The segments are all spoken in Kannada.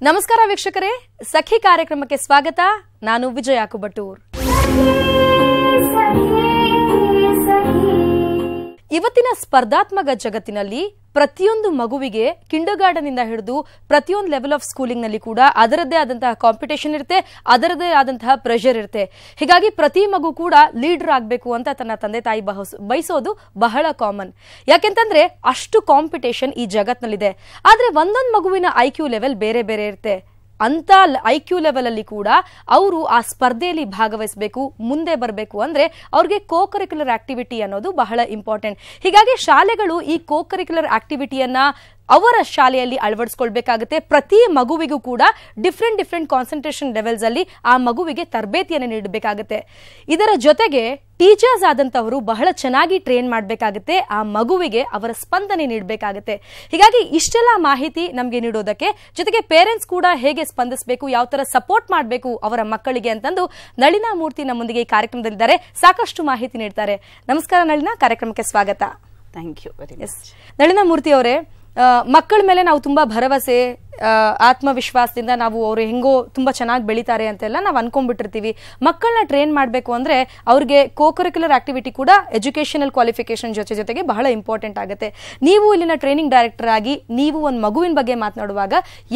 ನಮಸ್ಕಾರ ವೀಕ್ಷಕರೇ, ಸಖಿ ಕಾರ್ಯಕ್ರಮಕ್ಕೆ ಸ್ವಾಗತ. ನಾನು ವಿಜಯ ಕುಬಟೂರ್. ಇವತ್ತಿನ ಸ್ಪರ್ಧಾತ್ಮಕ ಜಗತ್ತಿನಲ್ಲಿ ಪ್ರತಿಯೊಂದು ಮಗುವಿಗೆ ಕಿಂಡರ್ಗಾರ್ಟನ್ ಇಂದ ಹಿಡಿದು ಪ್ರತಿಯೊಂದು ಲೆವೆಲ್ ಆಫ್ ಸ್ಕೂಲಿಂಗ್ ನಲ್ಲಿ ಕೂಡ ಅದರದ್ದೇ ಆದಂತಹ ಕಾಂಪಿಟೇಷನ್ ಇರುತ್ತೆ, ಅದರದ್ದೇ ಆದಂತಹ ಪ್ರೆಷರ್ ಇರುತ್ತೆ. ಹೀಗಾಗಿ ಪ್ರತಿ ಮಗು ಕೂಡ ಲೀಡರ್ ಆಗಬೇಕು ಅಂತ ತನ್ನ ತಂದೆ ತಾಯಿ ಬಯಸೋದು ಬಹಳ ಕಾಮನ್. ಯಾಕೆಂತಂದ್ರೆ ಅಷ್ಟು ಕಾಂಪಿಟೇಷನ್ ಈ ಜಗತ್ತಿನಲ್ಲಿದೆ. ಆದ್ರೆ ಒಂದೊಂದು ಮಗುವಿನ IQ ಲೆವೆಲ್ ಬೇರೆ ಬೇರೆ ಇರುತ್ತೆ. ಅಂತ IQ ಲೆವೆಲ್ ಅಲ್ಲಿ ಕೂಡ ಅವರು ಆ ಸ್ಪರ್ಧೆಯಲ್ಲಿ ಭಾಗವಹಿಸಬೇಕು, ಮುಂದೆ ಬರಬೇಕು ಅಂದ್ರೆ ಅವ್ರಿಗೆ ಕೋ-ಕರಿಕ್ಯುಲರ್ ಆಕ್ಟಿವಿಟಿ ಅನ್ನೋದು ಬಹಳ ಇಂಪಾರ್ಟೆಂಟ್. ಹೀಗಾಗಿ ಶಾಲೆಗಳು ಈ ಕೋ-ಕರಿಕ್ಯುಲರ್ ಆಕ್ಟಿವಿಟಿಯನ್ನ ಅವರ ಶಾಲೆಯಲ್ಲಿ ಅಳವಡಿಸಿಕೊಳ್ಬೇಕಾಗುತ್ತೆ. ಪ್ರತಿ ಮಗುವಿಗೂ ಕೂಡ ಡಿಫ್ರೆಂಟ್ ಕಾನ್ಸಂಟ್ರೇಷನ್ ಲೆವೆಲ್ಸ್ ಅಲ್ಲಿ ಆ ಮಗುವಿಗೆ ತರಬೇತಿಯನ್ನು ನೀಡಬೇಕಾಗುತ್ತೆ. ಇದರ ಜೊತೆಗೆ ಟೀಚರ್ಸ್ ಆದಂತವರು ಬಹಳ ಚೆನ್ನಾಗಿ ಟ್ರೈನ್ ಮಾಡಬೇಕಾಗುತ್ತೆ, ಆ ಮಗುವಿಗೆ ಅವರ ಸ್ಪಂದನೆ ನೀಡಬೇಕಾಗುತ್ತೆ. ಹೀಗಾಗಿ ಇಷ್ಟೆಲ್ಲ ಮಾಹಿತಿ ನಮಗೆ ನೀಡೋದಕ್ಕೆ ಜೊತೆಗೆ ಪೇರೆಂಟ್ಸ್ ಕೂಡ ಹೇಗೆ ಸ್ಪಂದಿಸಬೇಕು, ಯಾವ ತರ ಸಪೋರ್ಟ್ ಮಾಡಬೇಕು ಅವರ ಮಕ್ಕಳಿಗೆ ಅಂತಂದು ನಳಿನಾ ಮೂರ್ತಿ ನಮ್ಮೊಂದಿಗೆ ಈ ಕಾರ್ಯಕ್ರಮದಲ್ಲಿದ್ದಾರೆ. ಸಾಕಷ್ಟು ಮಾಹಿತಿ ನೀಡ್ತಾರೆ. ನಮಸ್ಕಾರ ನಳಿನಾ, ಕಾರ್ಯಕ್ರಮಕ್ಕೆ ಸ್ವಾಗತ. Thank you very much. Nalina Murthy ಅವರೇ, ಮಕ್ಕಳ ಮೇಲೆ ನಾವು ತುಂಬಾ ಭರವಸೆ, ಆತ್ಮವಿಶ್ವಾಸದಿಂದ ನಾವು ಅವರು ಹೆಂಗೋ ತುಂಬಾ ಚೆನ್ನಾಗಿ ಬೆಳೀತಾರೆ ಅಂತೆಲ್ಲ ನಾವು ಅನ್ಕೊಂಡ್ಬಿಟ್ಟಿರ್ತೀವಿ. ಮಕ್ಕಳನ್ನ ಟ್ರೈನ್ ಮಾಡಬೇಕು ಅಂದ್ರೆ ಅವ್ರಿಗೆ ಕೋ-ಕರಿಕ್ಯುಲರ್ ಆಕ್ಟಿವಿಟಿ ಕೂಡ ಎಜುಕೇಶನಲ್ ಕ್ವಾಲಿಫಿಕೇಶನ್ ಜೊತೆಗೆ ಬಹಳ ಇಂಪಾರ್ಟೆಂಟ್ ಆಗುತ್ತೆ. ನೀವು ಇಲ್ಲಿನ ಟ್ರೈನಿಂಗ್ ಡೈರೆಕ್ಟರ್ ಆಗಿ ನೀವು ಒಂದು ಮಗುವಿನ ಬಗ್ಗೆ ಮಾತನಾಡುವಾಗ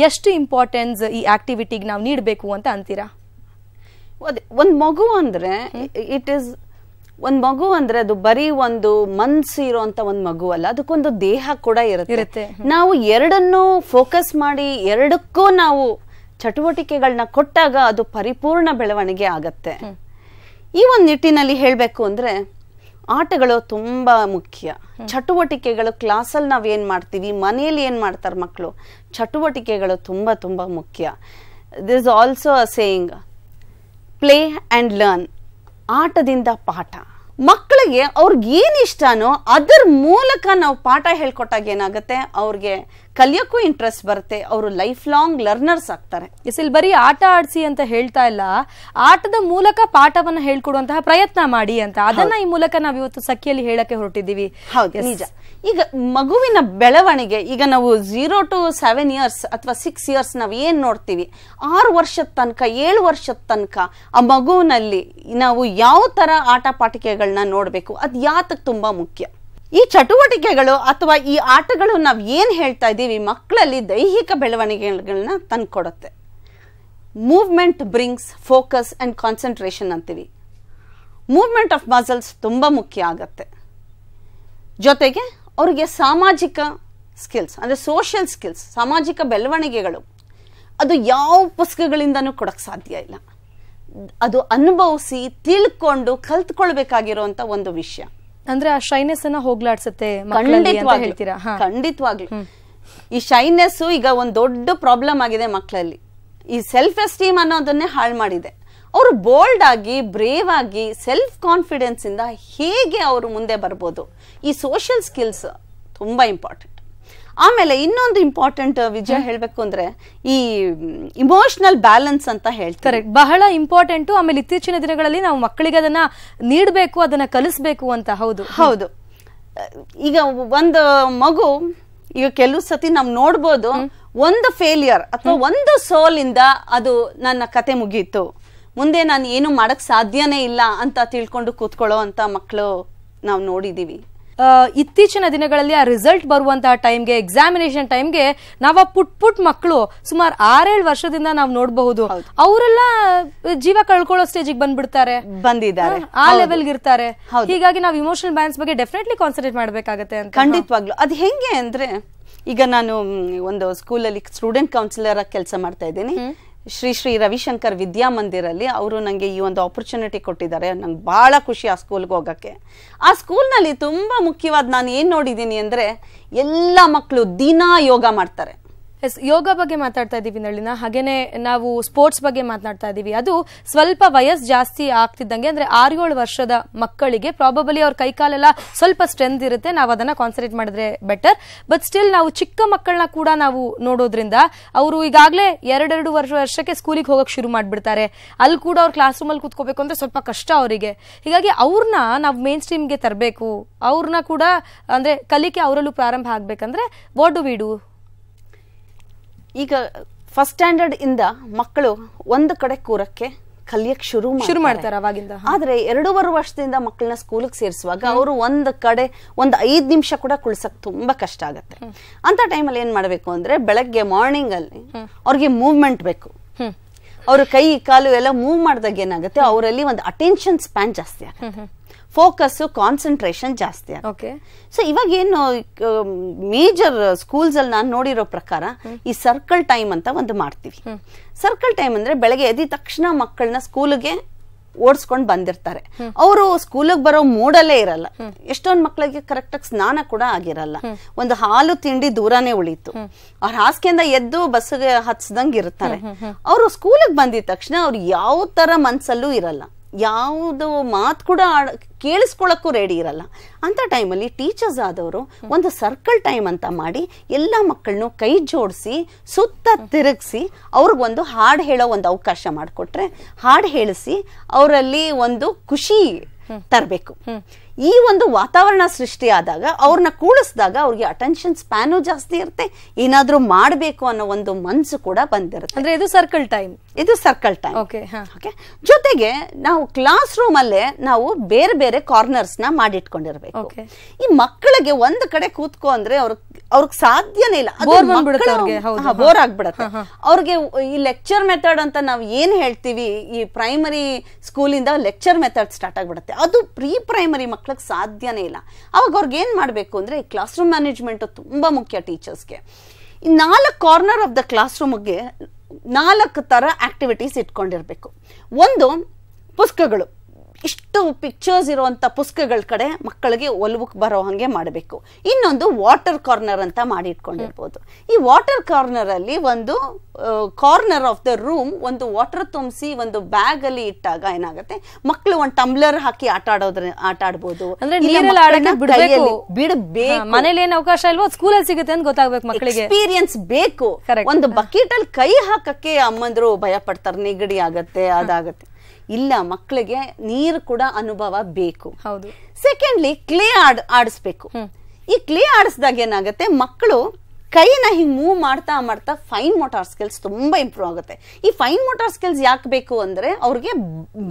ಎಷ್ಟು ಇಂಪಾರ್ಟೆನ್ಸ್ ಈ ಆಕ್ಟಿವಿಟಿಗೆ ನಾವು ನೀಡಬೇಕು ಅಂತ ಅಂತೀರಾ? ಒಂದು ಮಗು ಅಂದ್ರೆ ಒಂದ್ ಮಗು ಅಂದ್ರೆ ಅದು ಬರೀ ಒಂದು ಮನ್ಸು ಇರುವಂತ ಒಂದ್ ಮಗು ಅಲ್ಲ, ಅದಕ್ಕೊಂದು ದೇಹ ಕೂಡ ಇರುತ್ತೆ. ನಾವು ಎರಡನ್ನೂ ಫೋಕಸ್ ಮಾಡಿ ಎರಡಕ್ಕೂ ನಾವು ಚಟುವಟಿಕೆಗಳನ್ನ ಕೊಟ್ಟಾಗ ಅದು ಪರಿಪೂರ್ಣ ಬೆಳವಣಿಗೆ ಆಗತ್ತೆ. ಈ ಒಂದು ನಿಟ್ಟಿನಲ್ಲಿ ಹೇಳ್ಬೇಕು ಅಂದ್ರೆ ಆಟಗಳು ತುಂಬಾ ಮುಖ್ಯ. ಚಟುವಟಿಕೆಗಳು ಕ್ಲಾಸಲ್ಲಿ ನಾವ್ ಏನ್ ಮಾಡ್ತೀವಿ, ಮನೆಯಲ್ಲಿ ಏನ್ ಮಾಡ್ತಾರೆ ಮಕ್ಕಳು, ಚಟುವಟಿಕೆಗಳು ತುಂಬಾ ತುಂಬಾ ಮುಖ್ಯ. This is also a saying, play and learn. ಆಟದಿಂದ ಪಾಠ. ಮಕ್ಕಳಿಗೆ ಅವ್ರಿಗೆ ಏನ್ ಇಷ್ಟನೋ ಅದರ ಮೂಲಕ ನಾವು ಪಾಠ ಹೇಳ್ಕೊಟ್ಟಾಗ ಏನಾಗುತ್ತೆ, ಅವ್ರಿಗೆ ಕಲಿಯೋಕ್ಕೂ ಇಂಟ್ರೆಸ್ಟ್ ಬರುತ್ತೆ, ಅವರು ಲೈಫ್ ಲಾಂಗ್ ಲರ್ನರ್ಸ್ ಆಗ್ತಾರೆ. ಇಲ್ಲಿ ಬರೀ ಆಟ ಆಡಿಸಿ ಅಂತ ಹೇಳ್ತಾ ಇಲ್ಲ, ಆಟದ ಮೂಲಕ ಪಾಠವನ್ನ ಹೇಳ್ಕೊಡುವಂತಹ ಪ್ರಯತ್ನ ಮಾಡಿ ಅಂತ, ಅದನ್ನ ಈ ಮೂಲಕ ನಾವ್ ಇವತ್ತು ಸಖಿಯಲ್ಲಿ ಹೇಳಕ್ಕೆ ಹೊರಟಿದ್ದೀವಿ. ಹೌದು, ನಿಜ. ಈಗ ಮಗುವಿನ ಬೆಳವಣಿಗೆ, ಈಗ ನಾವು 0 to 7 years ಅಥವಾ 6 years ನಾವ್ ಏನ್ ನೋಡ್ತೀವಿ, 6 ವರ್ಷದ ತನಕ 7 ವರ್ಷದ ತನಕ ಆ ಮಗುವಿನಲ್ಲಿ ನಾವು ಯಾವ ತರ ಆಟ ಪಾಠಿಕೆಗಳನ್ನ ನೋಡ್ಬೇಕು, ಅದ್ ಯಾತಕ್ ತುಂಬಾ ಮುಖ್ಯ. ಈ ಚಟುವಟಿಕೆಗಳು ಅಥವಾ ಈ ಆಟಗಳು ನಾವ್ ಏನ್ ಹೇಳ್ತಾ ಇದ್ದೀವಿ, ಮಕ್ಕಳಲ್ಲಿ ದೈಹಿಕ ಬೆಳವಣಿಗೆಗಳನ್ನ ತಂದ್ಕೊಡುತ್ತೆ. Movement brings focus and concentration ಅಂತೀವಿ. ಮೂವ್ಮೆಂಟ್ ಆಫ್ ಮಸಲ್ಸ್ ತುಂಬಾ ಮುಖ್ಯ ಆಗತ್ತೆ. ಜೊತೆಗೆ ಅವ್ರಿಗೆ ಸಾಮಾಜಿಕ ಸ್ಕಿಲ್ಸ್ ಅಂದ್ರೆ ಸೋಷಿಯಲ್ ಸ್ಕಿಲ್ಸ್, ಸಾಮಾಜಿಕ ಬೆಳವಣಿಗೆಗಳು, ಅದು ಯಾವ ಪುಸ್ತಕಗಳಿಂದನೂ ಕೊಡಕ್ ಸಾಧ್ಯ ಇಲ್ಲ. ಅದು ಅನುಭವಿಸಿ ತಿಳ್ಕೊಂಡು ಕಲ್ತ್ಕೊಳ್ಬೇಕಾಗಿರುವಂತ ಒಂದು ವಿಷಯ. ಅಂದ್ರೆ ಆ ಶೈನೆಸ್ ಅನ್ನ ಹೋಗ್ಲಾಡ್ಸತ್ತೆ. ಖಂಡಿತವಾಗ್ಲು ಈ ಶೈನೆಸ್ ಈಗ ಒಂದ್ ದೊಡ್ಡ ಪ್ರಾಬ್ಲಮ್ ಆಗಿದೆ ಮಕ್ಕಳಲ್ಲಿ. ಈ ಸೆಲ್ಫ್ ಎಸ್ಟೀಮ್ ಅನ್ನೋದನ್ನೇ ಹಾಳು ಮಾಡಿದೆ. ಅವರು ಬೋಲ್ಡ್ ಆಗಿ, ಬ್ರೇವ್ ಆಗಿ, ಸೆಲ್ಫ್ ಕಾನ್ಫಿಡೆನ್ಸ್ ಇಂದ ಹೇಗೆ ಅವರು ಮುಂದೆ ಬರ್ಬೋದು, ಈ ಸೋಷಿಯಲ್ ಸ್ಕಿಲ್ಸ್ ತುಂಬಾ ಇಂಪಾರ್ಟೆಂಟ್. ಆಮೇಲೆ ಇನ್ನೊಂದು ಇಂಪಾರ್ಟೆಂಟ್ ವಿಜಯ ಹೇಳ್ಬೇಕು ಅಂದ್ರೆ ಈ ಇಮೋಷನಲ್ ಬ್ಯಾಲೆನ್ಸ್ ಅಂತ ಹೇಳ್ತಾರೆ, ಬಹಳ ಇಂಪಾರ್ಟೆಂಟ್. ಆಮೇಲೆ ಇತ್ತೀಚಿನ ದಿನಗಳಲ್ಲಿ ನಾವು ಮಕ್ಕಳಿಗೆ ಅದನ್ನ ನೀಡಬೇಕು, ಅದನ್ನ ಕಲಿಸ್ಬೇಕು ಅಂತ. ಹೌದು. ಈಗ ಒಂದು ಮಗು, ಈಗ ಕೆಲವು ಸತಿ ನಾವ್ ನೋಡ್ಬೋದು, ಒಂದು ಫೇಲಿಯರ್ ಅಥವಾ ಒಂದು ಸೋಲ್ ಇಂದ ಅದು ನನ್ನ ಕತೆ ಮುಗೀತು, ಮುಂದೆ ನಾನು ಏನು ಮಾಡಕ್ ಸಾಧ್ಯನೇ ಇಲ್ಲ ಅಂತ ತಿಳ್ಕೊಂಡು ಕೂತ್ಕೊಳ್ಳೋ ಅಂತ ಮಕ್ಕಳು ನಾವು ನೋಡಿದೀವಿ. ಇತ್ತೀಚಿನ ದಿನಗಳಲ್ಲಿ ಆ ರಿಸಲ್ಟ್ ಬರುವಂತಹ ಟೈಮ್ಗೆ, ಎಕ್ಸಾಮಿನೇಷನ್ ಟೈಮ್ಗೆ ನಾವು ಆ ಪುಟ್ ಮಕ್ಕಳು ಸುಮಾರು 6-7 ವರ್ಷದಿಂದ ನಾವು ನೋಡಬಹುದು, ಅವರೆಲ್ಲ ಜೀವ ಕಳ್ಕೊಳ್ಳೋ ಸ್ಟೇಜಿಗೆ ಬಂದಿದ್ದಾರೆ, ಆ ಲೆವೆಲ್ಗೆ ಇರ್ತಾರೆ. ಹೀಗಾಗಿ ನಾವು ಇಮೋಷನಲ್ ಬ್ಯಾಲೆನ್ಸ್ ಬಗ್ಗೆ ಡೆಫಿನೆಟ್ಲಿ ಕಾನ್ಸಂಟ್ರೇಟ್ ಮಾಡ್ಬೇಕಾಗತ್ತೆ ಅಂತ. ಖಂಡಿತವಾಗ್ಲು. ಅದು ಹೆಂಗೆ ಅಂದ್ರೆ, ಈಗ ನಾನು ಒಂದು ಸ್ಕೂಲಲ್ಲಿ ಸ್ಟೂಡೆಂಟ್ ಕೌನ್ಸಿಲರ್ ಆಗಿ ಕೆಲಸ ಮಾಡ್ತಾ ಇದ್ದೀನಿ. ಶ್ರೀ ರವಿಶಂಕರ್ ವಿದ್ಯಾಮಂದಿರಲ್ಲಿ ಅವರು ನಂಗೆ ಈ ಒಂದು ಆಪರ್ಚುನಿಟಿ ಕೊಟ್ಟಿದ್ದಾರೆ. ನಂಗೆ ಬಹಳ ಖುಷಿ ಆ ಸ್ಕೂಲ್ಗೆ ಹೋಗಕ್ಕೆ. ಆ ಸ್ಕೂಲ್ನಲ್ಲಿ ತುಂಬಾ ಮುಖ್ಯವಾದ ನಾನು ಏನ್ ನೋಡಿದ್ದೀನಿ ಅಂದ್ರೆ, ಎಲ್ಲ ಮಕ್ಕಳು ದಿನಾ ಯೋಗ ಮಾಡ್ತಾರೆ. ಯೋಗ ಬಗ್ಗೆ ಮಾತಾಡ್ತಾ ಇದೀವಿ ನಳಿನಾ, ಹಾಗೇನೆ ನಾವು ಸ್ಪೋರ್ಟ್ಸ್ ಬಗ್ಗೆ ಮಾತನಾಡ್ತಾ ಇದೀವಿ. ಅದು ಸ್ವಲ್ಪ ವಯಸ್ಸು ಜಾಸ್ತಿ ಆಗ್ತಿದ್ದಂಗೆ, ಅಂದ್ರೆ 6-7 ವರ್ಷದ ಮಕ್ಕಳಿಗೆ ಪ್ರಾಬಬಲಿ ಅವ್ರ ಕೈಕಾಲೆಲ್ಲ ಸ್ವಲ್ಪ ಸ್ಟ್ರೆಂತ್ ಇರುತ್ತೆ, ನಾವು ಅದನ್ನ ಕಾನ್ಸಂಟ್ರೇಟ್ ಮಾಡಿದ್ರೆ ಬೆಟರ್. ಬಟ್ ಸ್ಟಿಲ್ ನಾವು ಚಿಕ್ಕ ಮಕ್ಕಳನ್ನ ಕೂಡ ನಾವು ನೋಡೋದ್ರಿಂದ ಅವರು ಈಗಾಗಲೇ 2 ವರ್ಷಕ್ಕೆ ಸ್ಕೂಲಿಗೆ ಹೋಗಕ್ ಶುರು ಮಾಡ್ಬಿಡ್ತಾರೆ. ಅಲ್ಲಿ ಕೂಡ ಅವ್ರ ಕ್ಲಾಸ್ ರೂಮ್ ಅಲ್ಲಿ ಕೂತ್ಕೋಬೇಕು ಅಂದ್ರೆ ಸ್ವಲ್ಪ ಕಷ್ಟ ಅವರಿಗೆ. ಹೀಗಾಗಿ ಅವ್ರನ್ನ ನಾವು ಮೇನ್ ಸ್ಟ್ರೀಮ್ಗೆ ತರಬೇಕು, ಅವ್ರನ್ನ ಕೂಡ ಅಂದ್ರೆ ಕಲಿಕೆ ಅವರಲ್ಲೂ ಪ್ರಾರಂಭ ಆಗ್ಬೇಕಂದ್ರೆ ವಾಟ್ ಡು ವಿ ಡು? ಈಗ ಫಸ್ಟ್ ಸ್ಟ್ಯಾಂಡರ್ಡ್ ಇಂದ ಮಕ್ಕಳು ಒಂದು ಕಡೆ ಕೂರಕ್ಕೆ ಕಲಿಯಕ್ ಶುರು ಮಾಡ್ತಾರೆ ಅವಾಗಿಂದ. ಆದ್ರೆ 2.5 ವರ್ಷದಿಂದ ಮಕ್ಕಳನ್ನ ಸ್ಕೂಲಿಗೆ ಸೇರಿಸುವಾಗ ಅವರು ಒಂದು ಕಡೆ 5 ನಿಮಿಷ ಕೂಡ ಕುಳ್ಸಕ್ ತುಂಬಾ ಕಷ್ಟ ಆಗತ್ತೆ. ಅಂತ ಟೈಮಲ್ಲಿ ಏನ್ ಮಾಡ್ಬೇಕು ಅಂದ್ರೆ ಬೆಳಗ್ಗೆ ಮಾರ್ನಿಂಗ್ ಅಲ್ಲಿ ಅವ್ರಿಗೆ ಮೂವ್ಮೆಂಟ್ ಬೇಕು. ಅವ್ರ ಕೈ ಕಾಲು ಎಲ್ಲ ಮೂವ್ ಮಾಡಿದಾಗ ಏನಾಗುತ್ತೆ, ಅವರಲ್ಲಿ ಒಂದು ಅಟೆನ್ಷನ್ ಸ್ಪ್ಯಾನ್ ಜಾಸ್ತಿ ಆಗುತ್ತೆ, ಫೋಕಸ್ ಕಾನ್ಸಂಟ್ರೇಷನ್ ಜಾಸ್ತಿ ಆಗುತ್ತೆ. ಸೊ ಇವಾಗ ಏನು ಮೇಜರ್ ಸ್ಕೂಲ್ಸ್ ಅಲ್ಲಿ ನಾನು ನೋಡಿರೋ ಪ್ರಕಾರ ಈ ಸರ್ಕಲ್ ಟೈಮ್ ಅಂತ ಒಂದು ಮಾಡ್ತೀವಿ. ಸರ್ಕಲ್ ಟೈಮ್ ಅಂದ್ರೆ ಬೆಳಗ್ಗೆ ಎದ್ದ ತಕ್ಷಣ ಮಕ್ಕಳನ್ನ ಸ್ಕೂಲ್ಗೆ ಓಡಿಸ್ಕೊಂಡ್ ಬಂದಿರ್ತಾರೆ. ಅವರು ಸ್ಕೂಲಿಗೆ ಬರೋ ಮೂಡಲ್ಲೇ ಇರಲ್ಲ. ಎಷ್ಟೊಂದ್ ಮಕ್ಕಳಿಗೆ ಕರೆಕ್ಟ್ ಆಗಿ ಸ್ನಾನ ಕೂಡ ಆಗಿರಲ್ಲ, ಒಂದು ಹಾಲು ತಿಂಡಿ ದೂರನೇ ಉಳಿತು, ಅವ್ರ ಹಾಸಿಗೆಯಿಂದ ಎದ್ದು ಬಸ್ಗೆ ಹತ್ಸ್ದಂಗ್ ಇರ್ತಾರೆ. ಅವರು ಸ್ಕೂಲಿಗೆ ಬಂದಿದ ತಕ್ಷಣ ಅವ್ರು ಯಾವ ತರ ಮನ್ಸಲ್ಲೂ ಇರಲ್ಲ, ಯಾವುದು ಮಾತು ಕೂಡ ಕೇಳಿಸ್ಕೊಳಕ್ಕೂ ರೆಡಿ ಇರಲ್ಲ. ಅಂತ ಟೈಮಲ್ಲಿ ಟೀಚರ್ಸ್ ಆದವರು ಒಂದು ಸರ್ಕಲ್ ಟೈಮ್ ಅಂತ ಮಾಡಿ ಎಲ್ಲ ಮಕ್ಕಳನ್ನು ಕೈ ಜೋಡಿಸಿ ಸುತ್ತ ತಿರುಗಿಸಿ ಅವ್ರಿಗೊಂದು ಹಾಡು ಹೇಳೋ ಒಂದು ಅವಕಾಶ ಮಾಡಿಕೊಟ್ರೆ, ಹಾಡು ಹೇಳಿಸಿ ಅವರಲ್ಲಿ ಒಂದು ಖುಷಿ ತರಬೇಕು. ಈ ಒಂದು ವಾತಾವರಣ ಸೃಷ್ಟಿ ಆದಾಗ ಅವ್ರನ್ನ ಕೂಡಿಸಿದಾಗ ಅವ್ರಿಗೆ ಅಟೆನ್ಷನ್ ಸ್ಪ್ಯಾನು ಜಾಸ್ತಿ ಇರುತ್ತೆ, ಏನಾದ್ರೂ ಮಾಡ್ಬೇಕು ಅನ್ನೋ ಒಂದು ಮನ್ಸು ಕೂಡ ಬಂದಿರುತ್ತೆ. ಅಂದ್ರೆ ಇದು ಸರ್ಕಲ್ ಟೈಮ್. ಜೊತೆಗೆ ನಾವು ಕ್ಲಾಸ್ ರೂಮ್ ಅಲ್ಲೇ ನಾವು ಬೇರೆ ಬೇರೆ ಕಾರ್ನರ್ಸ್ ನ ಮಾಡಿಟ್ಕೊಂಡಿರ್ಬೇಕು. ಈ ಮಕ್ಕಳಿಗೆ ಒಂದ್ ಕಡೆ ಕೂತ್ಕೋ ಅಂದ್ರೆ ಅವ್ರಿಗೆ ಸಾಧ್ಯನೇ ಇಲ್ಲ, ಬೋರ್ ಆಗ್ಬಿಡತ್ತೆ ಅವ್ರಿಗೆ. ಈ ಲೆಕ್ಚರ್ ಮೆಥಡ್ ಅಂತ ನಾವು ಏನ್ ಹೇಳ್ತೀವಿ, ಈ ಪ್ರೈಮರಿ ಸ್ಕೂಲಿಂದ ಲೆಕ್ಚರ್ ಮೆಥಡ್ ಸ್ಟಾರ್ಟ್ ಆಗ್ಬಿಡುತ್ತೆ, ಅದು ಪ್ರೀ ಪ್ರೈಮರಿ ಮಕ್ಳಿಗೆ ಸಾಧ್ಯನೇ ಇಲ್ಲ. ಅವಾಗ ಅವ್ರಿಗೆ ಏನ್ ಮಾಡ್ಬೇಕು ಅಂದ್ರೆ ಈ ಕ್ಲಾಸ್ ರೂಮ್ ಮ್ಯಾನೇಜ್ಮೆಂಟ್ ತುಂಬಾ ಮುಖ್ಯ ಟೀಚರ್ಸ್ಗೆ. ಈ 4 ಕಾರ್ನರ್ ಆಫ್ ದ ಕ್ಲಾಸ್ ರೂಮ್ಗೆ 4 ತರ ಆಕ್ಟಿವಿಟೀಸ್ ಇಟ್ಕೊಂಡಿರ್ಬೇಕು. ಒಂದು ಪುಸ್ತಕಗಳು, ಇಷ್ಟು ಪಿಕ್ಚರ್ಸ್ ಇರುವಂತ ಪುಸ್ತಕಗಳ ಕಡೆ ಮಕ್ಕಳಿಗೆ ಒಲವು ಬರೋ ಹಂಗೆ ಮಾಡಬೇಕು. ಇನ್ನೊಂದು ವಾಟರ್ ಕಾರ್ನರ್ ಅಂತ ಮಾಡಿ ಇಟ್ಕೊಂಡಿರ್ಬೋದು. ಈ ವಾಟರ್ ಕಾರ್ನರ್ ಅಲ್ಲಿ ಒಂದು ಕಾರ್ನರ್ ಆಫ್ ದ ರೂಮ್ ಒಂದು ವಾಟರ್ ತುಂಬಿಸಿ ಒಂದು ಬ್ಯಾಗ್ ಅಲ್ಲಿ ಇಟ್ಟಾಗ ಏನಾಗುತ್ತೆ, ಮಕ್ಕಳು ಒಂದು ಟಂಬ್ಲರ್ ಹಾಕಿ ಆಟ ಆಡ್ಬೋದು. ಬಿಡಬೇಕು, ಮನೇಲಿ ಏನ್ ಅವಕಾಶ ಇಲ್ವೋ ಸ್ಕೂಲಲ್ಲಿ ಸಿಗುತ್ತೆ ಅಂತ ಗೊತ್ತಾಗ್ಬೇಕು ಮಕ್ಕಳಿಗೆ. ಎಕ್ಸ್ಪೀರಿಯನ್ಸ್ ಬೇಕು. ಒಂದು ಬಕೆಟ್ ಅಲ್ಲಿ ಕೈ ಹಾಕಕ್ಕೆ ಅಮ್ಮಂದ್ರು ಭಯ ಪಡ್ತಾರೆ, ನೆಗಡಿ ಆಗತ್ತೆ ಅದಾಗತ್ತೆ. ಇಲ್ಲ, ಮಕ್ಕಳಿಗೆ ನೀರು ಕೂಡ ಅನುಭವ ಬೇಕು. ಹೌದು. ಸೆಕೆಂಡ್ಲಿ ಕ್ಲೇ ಆಡಿಸ್ಬೇಕು. ಈ ಕ್ಲೇ ಆಡಿಸಿದಾಗ ಏನಾಗುತ್ತೆ, ಮಕ್ಕಳು ಕೈನ ಹಿಂಗ್ ಮೂವ್ ಮಾಡ್ತಾ ಮಾಡ್ತಾ ಫೈನ್ ಮೋಟಾರ್ ಸ್ಕಿಲ್ಸ್ ತುಂಬಾ ಇಂಪ್ರೂವ್ ಆಗುತ್ತೆ. ಈ ಫೈನ್ ಮೋಟಾರ್ ಸ್ಕಿಲ್ಸ್ ಯಾಕೆ ಬೇಕು ಅಂದ್ರೆ ಅವ್ರಿಗೆ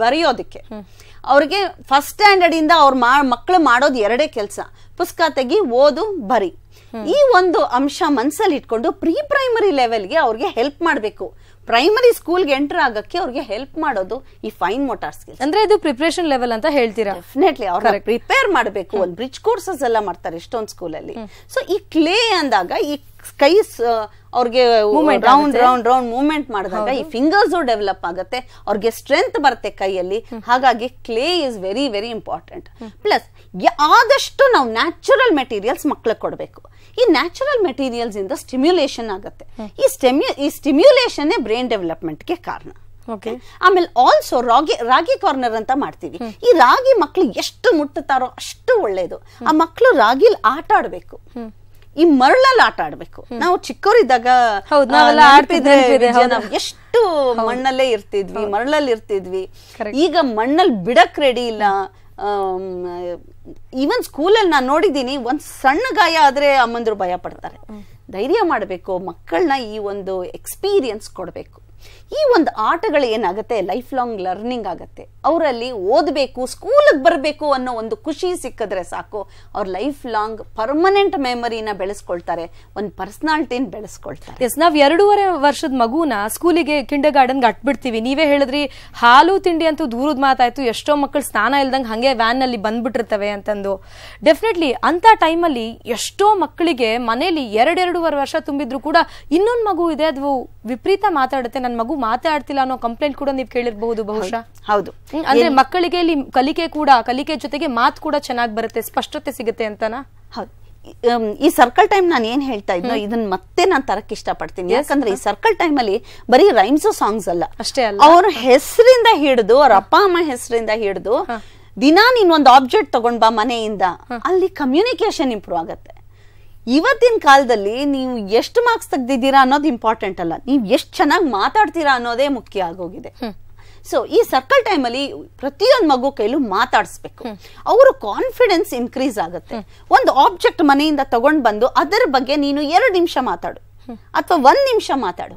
ಬರೆಯೋದಕ್ಕೆ. ಅವ್ರಿಗೆ ಫಸ್ಟ್ ಸ್ಟ್ಯಾಂಡರ್ಡ್ ಇಂದ ಮಕ್ಕಳು ಮಾಡೋದು 2 ಕೆಲಸ, ಪುಸ್ತಕ ತೆಗಿ, ಓದು, ಬರಿ. ಈ ಒಂದು ಅಂಶ ಮನಸ್ಸಲ್ಲಿ ಇಟ್ಕೊಂಡು ಪ್ರೀ ಪ್ರೈಮರಿ ಲೆವೆಲ್ಗೆ ಅವ್ರಿಗೆ ಹೆಲ್ಪ್ ಮಾಡಬೇಕು. ಪ್ರೈಮರಿ ಸ್ಕೂಲ್ಗೆ ಎಂಟರ್ ಆಗಕ್ಕೆ ಅವ್ರಿಗೆ ಹೆಲ್ಪ್ ಮಾಡೋದು ಈ ಫೈನ್ ಮೋಟಾರ್ ಸ್ಕಿಲ್ಸ್. ಅಂದ್ರೆ ಇದು ಪ್ರಿಪರೇಷನ್ ಲೆವೆಲ್ ಅಂತ ಹೇಳ್ತೀರಾ? ಡೆಫಿನೆಟ್ಲಿ ಅವ್ರನ್ನ ಪ್ರಿಪೇರ್ ಮಾಡಬೇಕು. ಒಂದು ಬ್ರಿಡ್ಜ್ ಕೋರ್ಸಸ್ ಎಲ್ಲ ಮಾಡ್ತಾರೆ ಎಷ್ಟೊಂದು ಸ್ಕೂಲಲ್ಲಿ. ಸೊ ಈ ಕ್ಲೇ ಅಂದಾಗ ಈ ಕೈ ಅವ್ರಿಗೆ ರೌಂಡ್ ರೌಂಡ್ ರೌಂಡ್ ಮೂವ್ಮೆಂಟ್ ಮಾಡಿದಾಗ ಈ ಫಿಂಗರ್ಸ್ ಡೆವಲಪ್ ಆಗುತ್ತೆ, ಅವ್ರಿಗೆ ಸ್ಟ್ರೆಂತ್ ಬರುತ್ತೆ ಕೈಯಲ್ಲಿ. ಹಾಗಾಗಿ clay is very very important. Plus ಆದಷ್ಟು ನಾವು ನ್ಯಾಚುರಲ್ ಮೆಟೀರಿಯಲ್ಸ್ ಮಕ್ಳಿಗೆ ಕೊಡಬೇಕು. ಈ ನ್ಯಾಚುರಲ್ ಮೆಟೀರಿಯಲ್ಸ್ ಇಂದ ಸ್ಟಿಮ್ಯುಲೇಷನ್ ಆಗುತ್ತೆ. ಈ ಸ್ಟಿಮ್ಯುಲೇಷನ್ ಬ್ರೈನ್ ಡೆವಲಪ್ಮೆಂಟ್ಗೆ ಕಾರಣ. ಆಮೇಲೆ ಆಲ್ಸೋ ರಾಗಿ ಕಾರ್ನರ್ ಅಂತ ಮಾಡ್ತೀವಿ. ಈ ರಾಗಿ ಮಕ್ಳು ಎಷ್ಟು ಮುಟ್ಟುತ್ತಾರೋ ಅಷ್ಟು ಒಳ್ಳೇದು. ಆ ಮಕ್ಳು ರಾಗಿಲ್ ಆಟ ಆಡ್ಬೇಕು, ಈ ಮರಳಲ್ಲಿ ಆಟ ಆಡ್ಬೇಕು. ನಾವು ಚಿಕ್ಕವರಿದ್ದಾಗ ನಾವು ಎಷ್ಟು ಮಣ್ಣಲ್ಲೇ ಇರ್ತಿದ್ವಿ, ಮರಳಲ್ಲಿ ಇರ್ತಿದ್ವಿ. ಈಗ ಮಣ್ಣಲ್ಲಿ ಬಿಡಕ್ ರೆಡಿ ಇಲ್ಲ. ಈವನ್ ಸ್ಕೂಲಲ್ಲಿ ನಾನು ನೋಡಿದ್ದೀನಿ, ಒಂದ್ ಸಣ್ಣ ಗಾಯ ಆದ್ರೆ ಅಮ್ಮಂದ್ರು ಭಯ ಪಡ್ತಾರೆ. ಧೈರ್ಯ ಮಾಡಬೇಕು, ಮಕ್ಕಳನ್ನ ಈ ಒಂದು ಎಕ್ಸ್ಪೀರಿಯನ್ಸ್ ಕೊಡಬೇಕು. ಈ ಒಂದು ಆಟಗಳು ಏನಾಗುತ್ತೆ, ಲೈಫ್ ಲಾಂಗ್ ಲರ್ನಿಂಗ್ ಆಗುತ್ತೆ. ಅವರಲ್ಲಿ ಓದಬೇಕು, ಸ್ಕೂಲಿಗೆ ಬರಬೇಕು ಅನ್ನೋ ಒಂದು ಖುಷಿ ಸಿಕ್ಕಿದ್ರೆ ಸಾಕು, ಅವ್ರ ಲೈಫ್ ಲಾಂಗ್ ಪರ್ಮನೆಂಟ್ ಮೆಮರಿನ ಬೆಳೆಸ್ಕೊಳ್ತಾರೆ, ಒಂದು ಪರ್ಸನಾಲಿಟಿನ ಬೆಳೆಸ್ಕೊಳ್ತಾರೆ. ಎಸ್, ನಾವ್ 2.5 ವರ್ಷದ ಮಗುನ ಸ್ಕೂಲಿಗೆ ಕಿಂಡರ್ ಗಾರ್ಡನ್ಗೆ ಅಟ್ಬಿಡ್ತೀವಿ. ನೀವೇ ಹೇಳಿದ್ರಿ ಹಾಲು ತಿಂಡಿ ಅಂತೂ ದೂರದ ಮಾತಾಯ್ತು, ಎಷ್ಟೋ ಮಕ್ಕಳು ಸ್ನಾನ ಇಲ್ದಂಗೆ ಹಂಗೆ ವ್ಯಾನ್ ನಲ್ಲಿ ಬಂದ್ಬಿಟ್ಟಿರ್ತವೆ ಅಂತಂದು. ಡೆಫಿನೆಟ್ಲಿ ಅಂತ ಟೈಮಲ್ಲಿ ಎಷ್ಟೋ ಮಕ್ಕಳಿಗೆ ಮನೇಲಿ 2.5 ವರ್ಷ ತುಂಬಿದ್ರು ಕೂಡ ಇನ್ನೊಂದು ಮಗು ಇದೆ, ಅದು ವಿಪರೀತ ಮಾತಾಡುತ್ತೆ, ನನ್ನ ಮಗು ಮಾತಾಡ್ತಿಲ್ಲ ಅನ್ನೋ ಕಂಪ್ಲೇಂಟ್ ಕೂಡ ನೀವು ಕೇಳಿರಬಹುದು ಬಹುಶಃ. ಹೌದು. ಅಂದ್ರೆ ಮಕ್ಕಳಿಗೆ ಇಲ್ಲಿ ಕಲಿಕೆ ಜೊತೆಗೆ ಮಾತು ಕೂಡ ಚೆನ್ನಾಗಿ ಬರುತ್ತೆ, ಸ್ಪಷ್ಟತೆ ಸಿಗುತ್ತೆ ಅಂತನಾ? ಹೌದು. ಈ ಸರ್ಕಲ್ ಟೈಮ್ ನಾನು ಏನ್ ಹೇಳ್ತಾ ಇದ್ನೋ ಇದನ್ನ ಮತ್ತೆ ನಾನು ತರಕ್ ಇಷ್ಟಪಡ್ತೀನಿ. ಯಾಕಂದ್ರೆ ಈ ಸರ್ಕಲ್ ಟೈಮ್ ಅಲ್ಲಿ ಬರೀ ರೈಮ್ಸ್ ಸಾಂಗ್ಸ್ ಅಲ್ಲ, ಅಷ್ಟೇ ಅಲ್ಲ, ಅವ್ರ ಹೆಸರಿಂದ ಹಿಡಿದು ಅವ್ರ ಅಪ್ಪ ಅಮ್ಮ ಹೆಸರಿಂದ ಹಿಡಿದು ದಿನ ನೀನ್ ಒಂದು ಆಬ್ಜೆಕ್ಟ್ ತಗೊಂಡ್ ಬಾ ಮನೆಯಿಂದ, ಅಲ್ಲಿ ಕಮ್ಯುನಿಕೇಶನ್ ಇಂಪ್ರೂವ್ ಆಗತ್ತೆ. ಇವತ್ತಿನ ಕಾಲದಲ್ಲಿ ನೀವು ಎಷ್ಟು ಮಾರ್ಕ್ಸ್ ತೆಗ್ದಿದ್ದೀರಾ ಅನ್ನೋದು ಇಂಪಾರ್ಟೆಂಟ್ ಅಲ್ಲ, ನೀವು ಎಷ್ಟು ಚೆನ್ನಾಗಿ ಮಾತಾಡ್ತೀರಾ ಅನ್ನೋದೇ ಮುಖ್ಯ ಆಗೋಗಿದೆ. ಸೊ ಈ ಸರ್ಕಲ್ ಟೈಮ್ ಅಲ್ಲಿ ಪ್ರತಿಯೊಂದು ಮಗು ಕೈಲೂ ಮಾತಾಡಿಸ್ಬೇಕು, ಅವರು ಕಾನ್ಫಿಡೆನ್ಸ್ ಇನ್ಕ್ರೀಸ್ ಆಗುತ್ತೆ. ಒಂದು ಆಬ್ಜೆಕ್ಟ್ ಮನೆಯಿಂದ ತಗೊಂಡ್ ಬಂದು ಅದರ ಬಗ್ಗೆ ನೀನು 2 ನಿಮಿಷ ಮಾತಾಡು ಅಥವಾ 1 ನಿಮಿಷ ಮಾತಾಡು.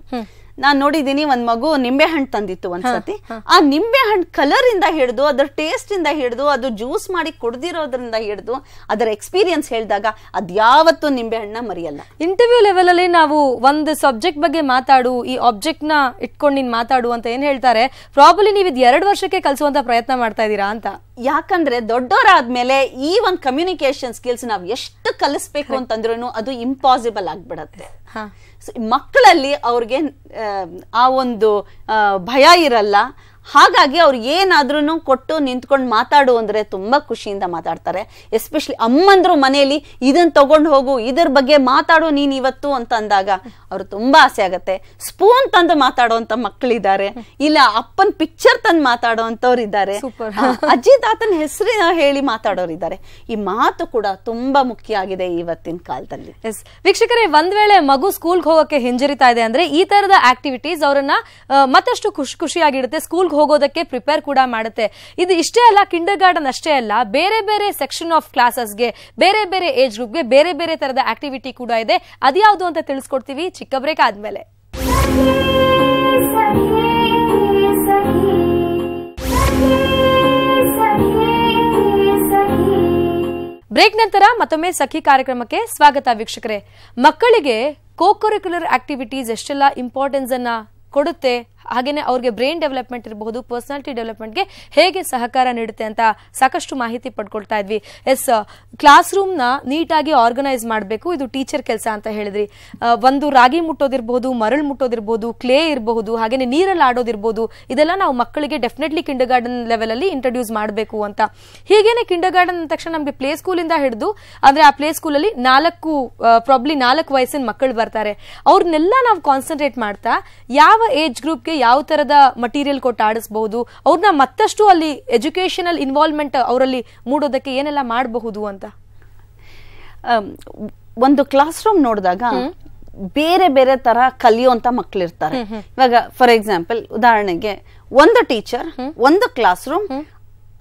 ನಾನ್ ನೋಡಿದೀನಿ ಒಂದ್ ಮಗು ನಿಂಬೆ ಹಣ್ಣು ತಂದಿತ್ತು ಒಂದ್ಸತಿ. ಆ ನಿಂಬೆ ಹಣ್ಣು ಕಲರ್ ಇಂದ ಹಿಡಿದು ಅದರ ಟೇಸ್ಟ್ ಇಂದ ಹಿಡಿದು ಅದು ಜ್ಯೂಸ್ ಮಾಡಿ ಕುಡ್ದಿರೋದ್ರಿಂದ ಹಿಡಿದು ಅದರ ಎಕ್ಸ್ಪೀರಿಯನ್ಸ್ ಹೇಳಿದಾಗ ಅದ್ಯಾವತ್ತೂ ನಿಂಬೆ ಹಣ್ಣ ಮರೆಯಲ್ಲ. ಇಂಟರ್ವ್ಯೂ ಲೆವೆಲ್ ಅಲ್ಲಿ ನಾವು ಒಂದು ಸಬ್ಜೆಕ್ಟ್ ಬಗ್ಗೆ ಮಾತಾಡು, ಈ ಆಬ್ಜೆಕ್ಟ್ ನ ಇಟ್ಕೊಂಡು ನೀನ್ ಮಾತಾಡು ಅಂತ ಏನ್ ಹೇಳ್ತಾರೆ, ಪ್ರಾಬಲಿ ನೀವು ಇದು 2 ವರ್ಷಕ್ಕೆ ಕಲಿಸುವಂತ ಪ್ರಯತ್ನ ಮಾಡ್ತಾ ಇದ್ದೀರಾ ಅಂತ. ಯಾಕಂದ್ರೆ ದೊಡ್ಡವರಾದ್ಮೇಲೆ ಈ ಒಂದು ಕಮ್ಯುನಿಕೇಶನ್ ಸ್ಕಿಲ್ಸ್ ನಾವ್ ಎಷ್ಟು ಕಲಿಸ್ಬೇಕು ಅಂತಂದ್ರೂ ಅದು ಇಂಪಾಸಿಬಲ್ ಆಗ್ಬಿಡತ್ತೆ. ಮಕ್ಕಳಲ್ಲಿ ಅವ್ರಿಗೆ ಆ ಒಂದು ಭಯ ಇರಲ್ಲ. ಹಾಗಾಗಿ ಅವ್ರು ಏನಾದ್ರೂ ಕೊಟ್ಟು ನಿಂತ್ಕೊಂಡು ಮಾತಾಡು ಅಂದ್ರೆ ತುಂಬಾ ಖುಷಿಯಿಂದ ಮಾತಾಡ್ತಾರೆ. ಎಸ್ಪೆಷಲಿ ಅಮ್ಮಂದ್ರು ಮನೆಯಲ್ಲಿ ಇದನ್ನ ತಗೊಂಡು ಹೋಗು, ಇದ್ರ ಬಗ್ಗೆ ಮಾತಾಡು ನೀನ್ ಇವತ್ತು ಅಂತ ಅಂದಾಗ ಅವ್ರು ತುಂಬಾ ಆಸೆ ಆಗತ್ತೆ. ಸ್ಪೂನ್ ತಂದು ಮಾತಾಡುವಂತ ಮಕ್ಕಳಿದ್ದಾರೆ, ಇಲ್ಲ ಅಪ್ಪನ್ ಪಿಕ್ಚರ್ ತಂದು ಮಾತಾಡುವಂತವ್ರು ಇದ್ದಾರೆ, ಅಜ್ಜಿ ತಾತನ ಹೆಸರಿನ ಹೇಳಿ ಮಾತಾಡೋರಿದ್ದಾರೆ. ಈ ಮಾತು ಕೂಡ ತುಂಬಾ ಮುಖ್ಯ ಆಗಿದೆ ಇವತ್ತಿನ ಕಾಲದಲ್ಲಿ. ವೀಕ್ಷಕರೇ, ಒಂದ್ ವೇಳೆ ಮಗು ಸ್ಕೂಲ್ಗೆ ಹೋಗೋಕೆ ಹಿಂಜರಿತಾ ಇದೆ ಅಂದ್ರೆ ಈ ತರದ ಆಕ್ಟಿವಿಟೀಸ್ ಅವರನ್ನ ಮತ್ತಷ್ಟು ಖುಷಿಯಾಗಿಡುತ್ತೆ, ಸ್ಕೂಲ್ಗೆ ಹೋಗೋದಕ್ಕೆ ಪ್ರಿಪೇರ್ ಕೂಡ ಮಾಡುತ್ತೆ. ಇದು ಇಷ್ಟೇ ಅಲ್ಲ, ಕಿಂಡರ್ ಗಾರ್ಡನ್ ಅಷ್ಟೇ ಅಲ್ಲ, ಬೇರೆ ಬೇರೆ ಸೆಕ್ಷನ್ ಆಫ್ ಕ್ಲಾಸಸ್ಗೆ, ಬೇರೆ ಬೇರೆ ಏಜ್ ಗ್ರೂಪ್ಗೆ ಬೇರೆ ಬೇರೆ ತರದ ಆಕ್ಟಿವಿಟಿ ಕೂಡ ಇದೆ. ಅದ್ಯಾವುದು ಅಂತ ತಿಳಿಸ್ಕೊಡ್ತೀವಿ ಚಿಕ್ಕ ಬ್ರೇಕ್ ಆದ್ಮೇಲೆ. ಬ್ರೇಕ್ ನಂತರ ಮತ್ತೊಮ್ಮೆ ಸಖಿ ಕಾರ್ಯಕ್ರಮಕ್ಕೆ ಸ್ವಾಗತ ವೀಕ್ಷಕರೇ. ಮಕ್ಕಳಿಗೆ ಕೋಕರಿಕ್ಯುಲರ್ ಆಕ್ಟಿವಿಟೀಸ್ ಎಷ್ಟೆಲ್ಲ ಇಂಪಾರ್ಟೆನ್ಸ್ ಅನ್ನ ಕೊಡುತ್ತೆ, ಹಾಗೇನೆ ಅವ್ರಿಗೆ ಬ್ರೈನ್ ಡೆವಲಪ್ಮೆಂಟ್ ಇರಬಹುದು, ಪರ್ಸನಾಲಿಟಿ ಡೆವಲಪ್ಮೆಂಟ್ಗೆ ಹೇಗೆ ಸಹಕಾರ ನೀಡುತ್ತೆ ಅಂತ ಸಾಕಷ್ಟು ಮಾಹಿತಿ ಪಡ್ಕೊಳ್ತಾ ಇದ್ವಿ. ಕ್ಲಾಸ್ ರೂಮ್ ನ ನೀಟಾಗಿ ಆರ್ಗನೈಸ್ ಮಾಡಬೇಕು, ಇದು ಟೀಚರ್ ಕೆಲಸ ಅಂತ ಹೇಳಿದ್ರಿ. ಒಂದು ರಾಗಿ ಮುಟ್ಟೋದಿರ್ಬಹುದು, ಮರಳು ಮುಟ್ಟೋದಿರ್ಬಹುದು, ಕ್ಲೇ ಇರಬಹುದು, ಹಾಗೇನೆ ನೀರಲ್ಲಿ ಆಡೋದಿರ್ಬಹುದು, ಇದೆಲ್ಲ ನಾವು ಮಕ್ಕಳಿಗೆ ಡೆಫಿನೆಟ್ಲಿ ಕಿಂಡರ್ ಗಾರ್ಡನ್ ಲೆವೆಲ್ ಅಲ್ಲಿ ಇಂಟ್ರೊಡ್ಯೂಸ್ ಮಾಡಬೇಕು ಅಂತ. ಹೀಗೇನೆ ಕಿಂಡರ್ ಗಾರ್ಡನ್ ಅಂದ ತಕ್ಷಣ ನಮಗೆ ಪ್ಲೇ ಸ್ಕೂಲ್ ಇಂದ ಹಿಡಿದು, ಅಂದ್ರೆ ಆ ಪ್ಲೇ ಸ್ಕೂಲ್ ಅಲ್ಲಿ 4 ವಯಸ್ಸಿನ ಮಕ್ಕಳು ಬರ್ತಾರೆ. ಅವ್ರನ್ನೆಲ್ಲ ನಾವು ಕಾನ್ಸಂಟ್ರೇಟ್ ಮಾಡ್ತಾ ಯಾವ ಏಜ್ ಗ್ರೂಪ್ಗೆ ಯಾವ ತರದ ಮಟೀರಿಯಲ್ ಕೊಟ್ಟು ಆಡಿಸಬಹುದು, ಅವ್ರನ್ನ ಮತ್ತಷ್ಟು ಅಲ್ಲಿ ಎಜುಕೇಶನಲ್ ಇನ್ವಾಲ್ವ್ಮೆಂಟ್ ಅವರಲ್ಲಿ ಮೂಡೋದಕ್ಕೆ ಏನೆಲ್ಲ ಮಾಡಬಹುದು ಅಂತ. ಒಂದು ಕ್ಲಾಸ್ ರೂಮ್ ನೋಡಿದಾಗ ಬೇರೆ ಬೇರೆ ತರ ಕಲಿಯುವಂತ ಮಕ್ಕಳಿರ್ತಾರೆ. ಇವಾಗ ಫಾರ್ ಎಕ್ಸಾಂಪಲ್ ಉದಾಹರಣೆಗೆ ಒಂದು ಟೀಚರ್, ಒಂದು ಕ್ಲಾಸ್ ರೂಮ್,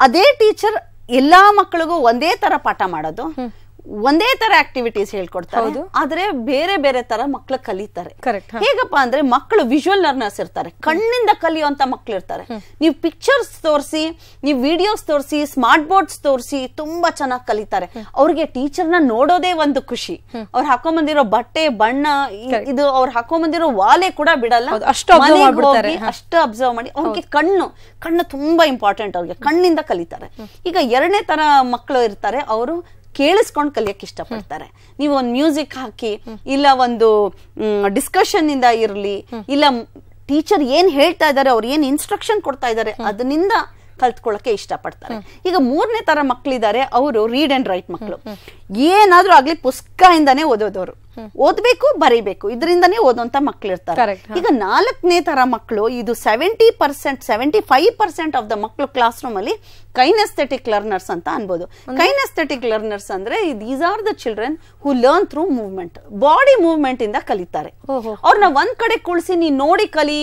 ಅದೇ ಟೀಚರ್ ಎಲ್ಲಾ ಮಕ್ಕಳಿಗೂ ಒಂದೇ ತರ ಪಾಠ ಮಾಡೋದು, ಒಂದೇ ತರ ಆಕ್ಟಿವಿಟೀಸ್ ಹೇಳ್ಕೊಡ್ತಾರೆ, ಆದ್ರೆ ಬೇರೆ ಬೇರೆ ತರ ಮಕ್ಕಳು ಕಲಿತಾರೆ. ಹೇಗಪ್ಪ ಅಂದ್ರೆ ಮಕ್ಕಳು ವಿಜುವಲ್ ಲರ್ನರ್ಸ್ ಇರ್ತಾರೆ, ಕಣ್ಣಿಂದ ಕಲಿಯುವಂತ ಮಕ್ಕಳು ಇರ್ತಾರೆ. ನೀವು ಪಿಕ್ಚರ್ಸ್ ತೋರಿಸಿ, ನೀವು ವಿಡಿಯೋಸ್ ತೋರಿಸಿ, ಸ್ಮಾರ್ಟ್ ಬೋರ್ಡ್ಸ್ ತೋರಿಸಿ ತುಂಬಾ ಚೆನ್ನಾಗಿ ಕಲಿತಾರೆ. ಅವ್ರಿಗೆ ಟೀಚರ್ ನ ನೋಡೋದೇ ಒಂದು ಖುಷಿ. ಅವ್ರು ಹಾಕೊಂಡ್ಬಂದಿರೋ ಬಟ್ಟೆ, ಬಣ್ಣ, ಇದು ಅವ್ರು ಹಾಕೊಂಡ್ಬಂದಿರೋ ವಾಲೆ ಕೂಡ ಬಿಡಲ್ಲ, ಅಷ್ಟು ಅಬ್ಸರ್ವ್ ಮಾಡಿ. ಅವ್ರಿಗೆ ಕಣ್ಣು ತುಂಬಾ ಇಂಪಾರ್ಟೆಂಟ್, ಅವ್ರಿಗೆ ಕಣ್ಣಿಂದ ಕಲಿತಾರೆ. ಈಗ 2ನೇ ತರ ಮಕ್ಕಳು ಇರ್ತಾರೆ, ಅವರು ಕೇಳಿಸ್ಕೊಂಡು ಕಲಿಯಕ್ಕೆ ಇಷ್ಟಪಡ್ತಾರೆ. ನೀವು ಒಂದು ಮ್ಯೂಸಿಕ್ ಹಾಕಿ, ಇಲ್ಲ ಒಂದು ಡಿಸ್ಕಷನ್ ಇಂದ ಇರ್ಲಿ, ಇಲ್ಲ ಟೀಚರ್ ಏನ್ ಹೇಳ್ತಾ ಇದಾರೆ, ಅವ್ರು ಏನ್ ಇನ್ಸ್ಟ್ರಕ್ಷನ್ ಕೊಡ್ತಾ ಇದಾರೆ ಅದನ್ನಿಂದ ಕಲ್ತ್ಕೊಳ್ಳಕ್ಕೆ ಇಷ್ಟಪಡ್ತಾರೆ. ಈಗ 3ನೇ ತರ ಮಕ್ಕಳಿದ್ದಾರೆ, ಅವರು ರೀಡ್ ಅಂಡ್ ರೈಟ್ ಮಕ್ಕಳು. ಏನಾದ್ರೂ ಆಗ್ಲಿ ಪುಸ್ತಕದಿಂದಾನೇ ಓದೋದವ್ರು, ಓದ್ಬೇಕು ಬರೀಬೇಕು, ಇದರಿಂದಾನೇ ಓದುವಂತ ಮಕ್ಳು ಇರ್ತಾರೆ. ಈಗ 4ನೇ ತರ ಮಕ್ಕಳು, ಇದು 75% ಆಫ್ ದ ಮಕ್ಕಳು ಕ್ಲಾಸ್ ರೂಮ್ ಅಲ್ಲಿ ಕೈನೆಸ್ಥೆಟಿಕ್ ಲರ್ನರ್ಸ್ ಅಂತ ಅನ್ಬೋದು. ಕೈನೆಸ್ಥೆಟಿಕ್ ಲರ್ನರ್ಸ್ ಅಂದ್ರೆ these are the children who learn through movement, body movement ಇಂದ ಕಲಿತಾರೆ. ಅವ್ರನ್ನ ಒಂದ್ ಕಡೆ ಕುಳಿಸಿ ನೀ ನೋಡಿ ಕಲಿ,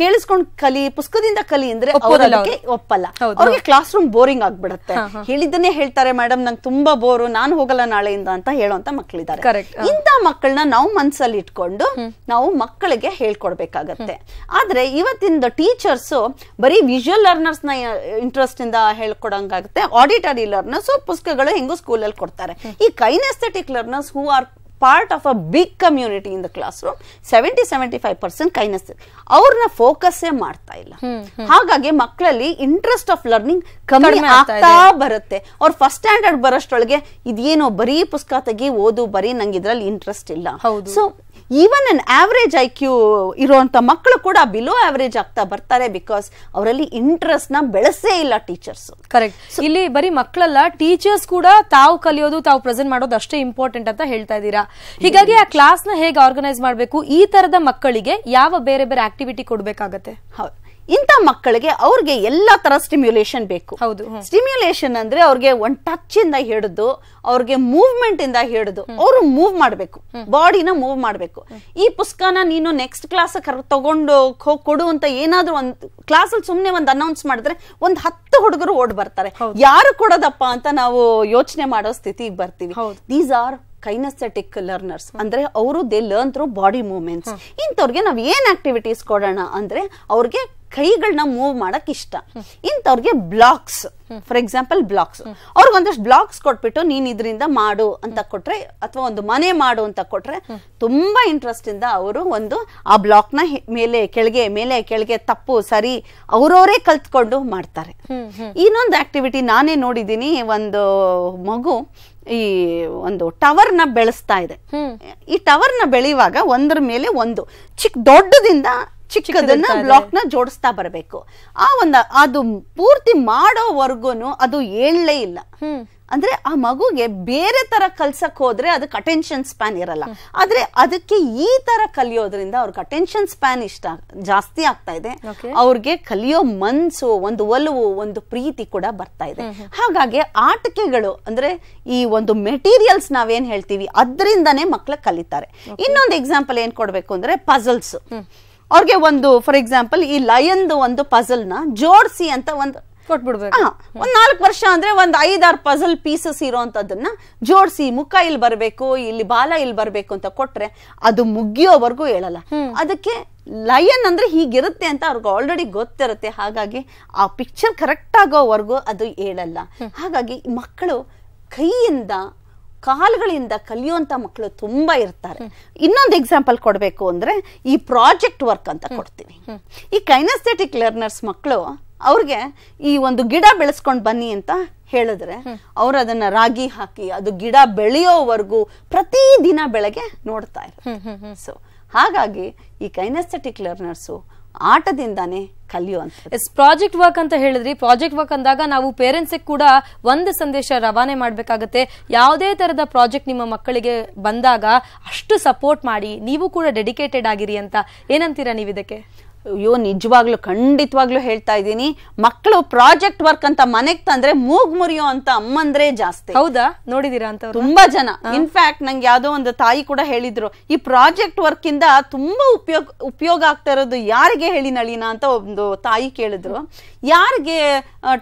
ಕೇಳಿಸ್ಕೊಂಡ್ ಕಲಿ, ಪುಸ್ತಕದಿಂದ ಕಲಿ ಅಂದ್ರೆ ಅವರಿಗೆ ಒಪ್ಪಲ್ಲ. ಅವ್ರಿಗೆ ಕ್ಲಾಸ್ ರೂಮ್ ಬೋರಿಂಗ್ ಆಗ್ಬಿಡತ್ತೆ. ಹೇಳಿದ್ದನ್ನೇ ಹೇಳ್ತಾರೆ, ಮೇಡಮ್ ನಂಗೆ ತುಂಬಾ ಬೋರು, ನಾನು ಹೋಗಲ್ಲ ನಾಳೆಯಿಂದ ಅಂತ ಹೇಳುವಂತ ಮಕ್ಕಳಿದ್ದಾರೆ. ಇಂಥ ಮಕ್ಕಳನ್ನ ನಾವು ಮನ್ಸಲ್ಲಿ ಇಟ್ಕೊಂಡು ನಾವು ಮಕ್ಕಳಿಗೆ ಹೇಳ್ಕೊಡ್ಬೇಕಾಗತ್ತೆ. ಆದ್ರೆ ಇವತ್ತಿನ ಟೀಚರ್ಸ್ ಬರೀ ವಿಜುವಲ್ ಲರ್ನರ್ಸ್ ನ ಇಂಟ್ರೆಸ್ಟ್ ಇಂದ ಹೇಳ್ಕೊಡಂಗಾಗುತ್ತೆ. ಆಡಿಟರಿ ಲರ್ನರ್ಸ್ ಪುಸ್ತಕಗಳು ಹೆಂಗು ಸ್ಕೂಲಲ್ಲಿ ಕೊಡ್ತಾರೆ. ಈ kinaesthetic learners who are part of a big community in the classroom, 70-75% kinaesthetic, ಅವ್ರನ್ನ ಫೋಕಸ್ಸೇ ಮಾಡ್ತಾ ಇಲ್ಲ. ಹಾಗಾಗಿ ಮಕ್ಕಳಲ್ಲಿ ಇಂಟ್ರೆಸ್ಟ್ ಆಫ್ ಲರ್ನಿಂಗ್ ಕಮ್ಮಿ ಆಗ್ತಾ ಬರುತ್ತೆ. ಅವ್ರ ಫಸ್ಟ್ ಸ್ಟ್ಯಾಂಡರ್ಡ್ ಬರೋಷ್ಟೊಳಗೆ ಇದೇನೋ ಬರೀ ಪುಸ್ತಕ ತೆಗಿ ಓದು, ಬರೀ ನಂಗೆ ಇದ್ರಲ್ಲಿ ಇಂಟ್ರೆಸ್ಟ್ ಇಲ್ಲ. ಸೊ ಈವನ್ ಅನ್ ಆವರೇಜ್ IQ ಇರುವಂತ ಮಕ್ಕಳು ಕೂಡ ಬಿಲೋ ಆವರೇಜ್ ಆಗ್ತಾ ಬರ್ತಾರೆ, ಬಿಕಾಸ್ ಅವರಲ್ಲಿ ಇಂಟ್ರೆಸ್ಟ್ ನ ಬೆಳೆಸೇ ಇಲ್ಲ ಟೀಚರ್ಸ್. ಕರೆಕ್ಟ್. ಇಲ್ಲಿ ಬರೀ ಮಕ್ಕಳಲ್ಲ, ಟೀಚರ್ಸ್ ಕೂಡ ತಾವು ಕಲಿಯೋದು, ತಾವು ಪ್ರೆಸೆಂಟ್ ಮಾಡೋದು ಅಷ್ಟೇ ಇಂಪಾರ್ಟೆಂಟ್ ಅಂತ ಹೇಳ್ತಾ ಇದ್ದೀರಾ. ಹೀಗಾಗಿ ಆ ಕ್ಲಾಸ್ ನ ಹೇಗೆ ಆರ್ಗನೈಸ್ ಮಾಡಬೇಕು, ಈ ತರದ ಮಕ್ಕಳಿಗೆ ಯಾವ ಬೇರೆ ಬೇರೆ ಆಕ್ಟಿವಿಟಿ ಕೊಡ್ಬೇಕಾಗತ್ತೆ? ಹೌದು, ಇಂಥ ಮಕ್ಕಳಿಗೆ ಅವ್ರಿಗೆ ಎಲ್ಲಾ ತರ ಸ್ಟಿಮ್ಯುಲೇಷನ್ ಬೇಕು. ಹೌದು, ಸ್ಟಿಮ್ಯುಲೇಷನ್ ಅಂದ್ರೆ ಅವ್ರಿಗೆ ಒಂದ್ ಟಚ್ ಇಂದ ಹಿಡಿದು, ಅವ್ರಿಗೆ ಮೂವ್ಮೆಂಟ್ ಇಂದ ಹಿಡಿದು ಅವ್ರು ಮೂವ್ ಮಾಡ್ಬೇಕು, ಬಾಡಿನ ಮೂವ್ ಮಾಡ್ಬೇಕು. ಈ ಪುಸ್ತಕನ ನೀನು ನೆಕ್ಸ್ಟ್ ಕ್ಲಾಸ್ ತಗೊಂಡು ಕೊಡು ಅಂತ ಏನಾದ್ರು ಒಂದ್ ಕ್ಲಾಸ್ ಅಲ್ಲಿ ಸುಮ್ನೆ ಒಂದ್ ಅನೌನ್ಸ್ ಮಾಡಿದ್ರೆ 10 ಹುಡುಗರು ಓಡ್ ಬರ್ತಾರೆ. ಯಾರು ಕೊಡೋದಪ್ಪ ಅಂತ ನಾವು ಯೋಚನೆ ಮಾಡೋ ಸ್ಥಿತಿಗೆ ಬರ್ತೀವಿ. ದೀಸ್ ಆರ್ ಕೈನಸ್ಥೆಟಿಕ್ ಲರ್ನರ್ಸ್ ಅಂದ್ರೆ ಅವರು they learn through body movements. ಇಂಥವ್ರಿಗೆ ನಾವ್ ಏನ್ ಆಕ್ಟಿವಿಟೀಸ್ ಕೊಡೋಣ ಅಂದ್ರೆ ಅವ್ರಿಗೆ ಕೈಗಳನ್ನ ಮೂವ್ ಮಾಡಕ್ ಇಷ್ಟ. ಇಂಥವ್ರಿಗೆ ಬ್ಲಾಕ್ಸ್, ಫಾರ್ ಎಕ್ಸಾಂಪಲ್ ಬ್ಲಾಕ್ಸ್, ಅವ್ರಿಗೊಂದಷ್ಟು ಬ್ಲಾಕ್ಸ್ ಕೊಟ್ಬಿಟ್ಟು ನೀನ್ ಇದರಿಂದ ಮಾಡು ಅಂತ ಕೊಟ್ರೆ ಅಥವಾ ಒಂದು ಮನೆ ಮಾಡು ಅಂತ ಕೊಟ್ರೆ ತುಂಬಾ ಇಂಟ್ರೆಸ್ಟ್ ಇಂದ ಅವರು ಆ ಬ್ಲಾಕ್ ನ ಮೇಲೆ ಕೆಳಗೆ ತಪ್ಪು ಸರಿ ಅವ್ರವರೇ ಕಲ್ತ್ಕೊಂಡು ಮಾಡ್ತಾರೆ. ಇನ್ನೊಂದು ಆಕ್ಟಿವಿಟಿ ನಾನೇ ನೋಡಿದೀನಿ, ಒಂದು ಮಗು ಈ ಒಂದು ಟವರ್ ನ ಬೆಳೆಸ್ತಾ ಇದೆ. ಈ ಟವರ್ ನ ಬೆಳೆಯುವಾಗ ಒಂದ್ರ ಮೇಲೆ ಒಂದು ದೊಡ್ಡದಿಂದ ಚಿಕ್ಕದನ್ನ ಬ್ಲಾಕ್ ನ ಜೋಡಿಸ್ತಾ ಬರಬೇಕು. ಅದು ಪೂರ್ತಿ ಮಾಡೋವರ್ಗುನು ಅದು ಏಳಲೇ ಇಲ್ಲ. ಅಂದ್ರೆ ಆ ಮಗುಗೆ ಬೇರೆ ತರ ಕಲ್ಸಕ್ ಹೋದ್ರೆ ಅದಕ್ಕೆ ಅಟೆನ್ಷನ್ ಸ್ಪ್ಯಾನ್ ಇರಲ್ಲ. ಆದ್ರೆ ಅದಕ್ಕೆ ಈ ತರ ಕಲಿಯೋದ್ರಿಂದ ಅವ್ರಿಗೆ ಅಟೆನ್ಷನ್ ಸ್ಪ್ಯಾನ್ ಜಾಸ್ತಿ ಆಗ್ತಾ ಇದೆ. ಅವ್ರಿಗೆ ಕಲಿಯೋ ಮನ್ಸು, ಒಂದು ಒಲವು, ಒಂದು ಪ್ರೀತಿ ಕೂಡ ಬರ್ತಾ ಇದೆ. ಹಾಗಾಗಿ ಆಟಿಕೆಗಳು ಅಂದ್ರೆ ಈ ಒಂದು ಮೆಟೀರಿಯಲ್ಸ್ ನಾವೇನ್ ಹೇಳ್ತೀವಿ ಅದರಿಂದಾನೇ ಮಕ್ಳು ಕಲಿತಾರೆ. ಇನ್ನೊಂದು ಎಕ್ಸಾಂಪಲ್ ಏನ್ ಕೊಡ್ಬೇಕು ಅಂದ್ರೆ ಪಜಲ್ಸ್. ಅವ್ರಿಗೆ ಫಾರ್ ಎಕ್ಸಾಂಪಲ್ ಈ ಲಯನ್ದು ಒಂದು ಪಜಲ್ ನ ಜೋಡಿಸಿ ಅಂತ ಒಂದ್ 4 ವರ್ಷ ಅಂದ್ರೆ 5-6 ಪಜಲ್ ಪೀಸಸ್ ಇರೋಂಥದ್ದನ್ನ ಜೋಡಿಸಿ ಮುಖ ಇಲ್ಲಿ ಬರ್ಬೇಕು, ಇಲ್ಲಿ ಬಾಲ ಇಲ್ಲಿ ಬರ್ಬೇಕು ಅಂತ ಕೊಟ್ರೆ ಅದು ಮುಗಿಯೋವರೆಗೂ ಹೇಳಲ್ಲ. ಅದಕ್ಕೆ ಲಯನ್ ಅಂದ್ರೆ ಹೀಗಿರುತ್ತೆ ಅಂತ ಅವ್ರಿಗೆ ಆಲ್ರೆಡಿ ಗೊತ್ತಿರುತ್ತೆ. ಹಾಗಾಗಿ ಆ ಪಿಕ್ಚರ್ ಕರೆಕ್ಟ್ ಆಗೋವರೆಗೂ ಅದು ಹೇಳಲ್ಲ. ಹಾಗಾಗಿ ಮಕ್ಕಳು ಕೈಯಿಂದ ಕಾಲುಗಳಿಂದ ಕಲಿಯುವಂತ ಮಕ್ಕಳು ತುಂಬಾ ಇರ್ತಾರೆ. ಇನ್ನೊಂದು ಎಕ್ಸಾಂಪಲ್ ಕೊಡ್ಬೇಕು ಅಂದ್ರೆ ಈ ಪ್ರಾಜೆಕ್ಟ್ ವರ್ಕ್ ಅಂತ ಕೊಡ್ತೀವಿ. ಈ ಕೈನಸ್ಥೆಟಿಕ್ ಲರ್ನರ್ಸ್ ಮಕ್ಕಳು ಅವ್ರಿಗೆ ಈ ಒಂದು ಗಿಡ ಬೆಳೆಸ್ಕೊಂಡ್ ಬನ್ನಿ ಅಂತ ಹೇಳಿದ್ರೆ ಅವ್ರು ಅದನ್ನ ರಾಗಿ ಹಾಕಿ ಅದು ಗಿಡ ಬೆಳೆಯೋವರೆಗೂ ಪ್ರತಿದಿನ ಬೆಳಗ್ಗೆ ನೋಡ್ತಾ ಇರ್ತಾರೆ. ಸೊ ಹಾಗಾಗಿ ಈ ಕೈನಸ್ಥೆಟಿಕ್ ಲರ್ನರ್ಸು ಆಟದಿಂದಾನೇ ಕಲಿಯುವಂತ. ಪ್ರಾಜೆಕ್ಟ್ ವರ್ಕ್ ಅಂತ ಹೇಳಿದ್ರಿ. ಪ್ರಾಜೆಕ್ಟ್ ವರ್ಕ್ ಅಂದಾಗ ನಾವು ಪೇರೆಂಟ್ಸ್ ಕೂಡ ಒಂದು ಸಂದೇಶ ರವಾನೆ ಮಾಡ್ಬೇಕಾಗತ್ತೆ. ಯಾವುದೇ ತರದ ಪ್ರಾಜೆಕ್ಟ್ ನಿಮ್ಮ ಮಕ್ಕಳಿಗೆ ಬಂದಾಗ ಅಷ್ಟು ಸಪೋರ್ಟ್ ಮಾಡಿ, ನೀವು ಕೂಡ ಡೆಡಿಕೇಟೆಡ್ ಆಗಿರಿ ಅಂತ. ಏನಂತೀರಾ ನೀವು ಇದಕ್ಕೆ? ಅಯ್ಯೋ ನಿಜವಾಗ್ಲೂ ಖಂಡಿತವಾಗ್ಲೂ ಹೇಳ್ತಾ ಇದ್ದೀನಿ, ಮಕ್ಕಳು ಪ್ರಾಜೆಕ್ಟ್ ವರ್ಕ್ ಅಂತ ಮನೆಗ್ ತಂದ್ರೆ ಮೂಗ್ ಮುರಿಯೋ ಅಂತ ಅಮ್ಮಂದ್ರೆ ಜಾಸ್ತಿ. ಹೌದಾ? ನೋಡಿದೀರಾ ಅಂತ ತುಂಬಾ ಜನ. ಇನ್ಫ್ಯಾಕ್ಟ್ ನಂಗೆ ಯಾವ್ದೋ ಒಂದು ತಾಯಿ ಕೂಡ ಹೇಳಿದ್ರು, ಈ ಪ್ರಾಜೆಕ್ಟ್ ವರ್ಕ್ ಇಂದ ತುಂಬಾ ಉಪಯೋಗ ಆಗ್ತಾ ಇರೋದು ಯಾರಿಗೆ ಹೇಳಿ ನಳಿನ ಅಂತ ಒಂದು ತಾಯಿ ಕೇಳಿದ್ರು. ಯಾರಿಗೆ?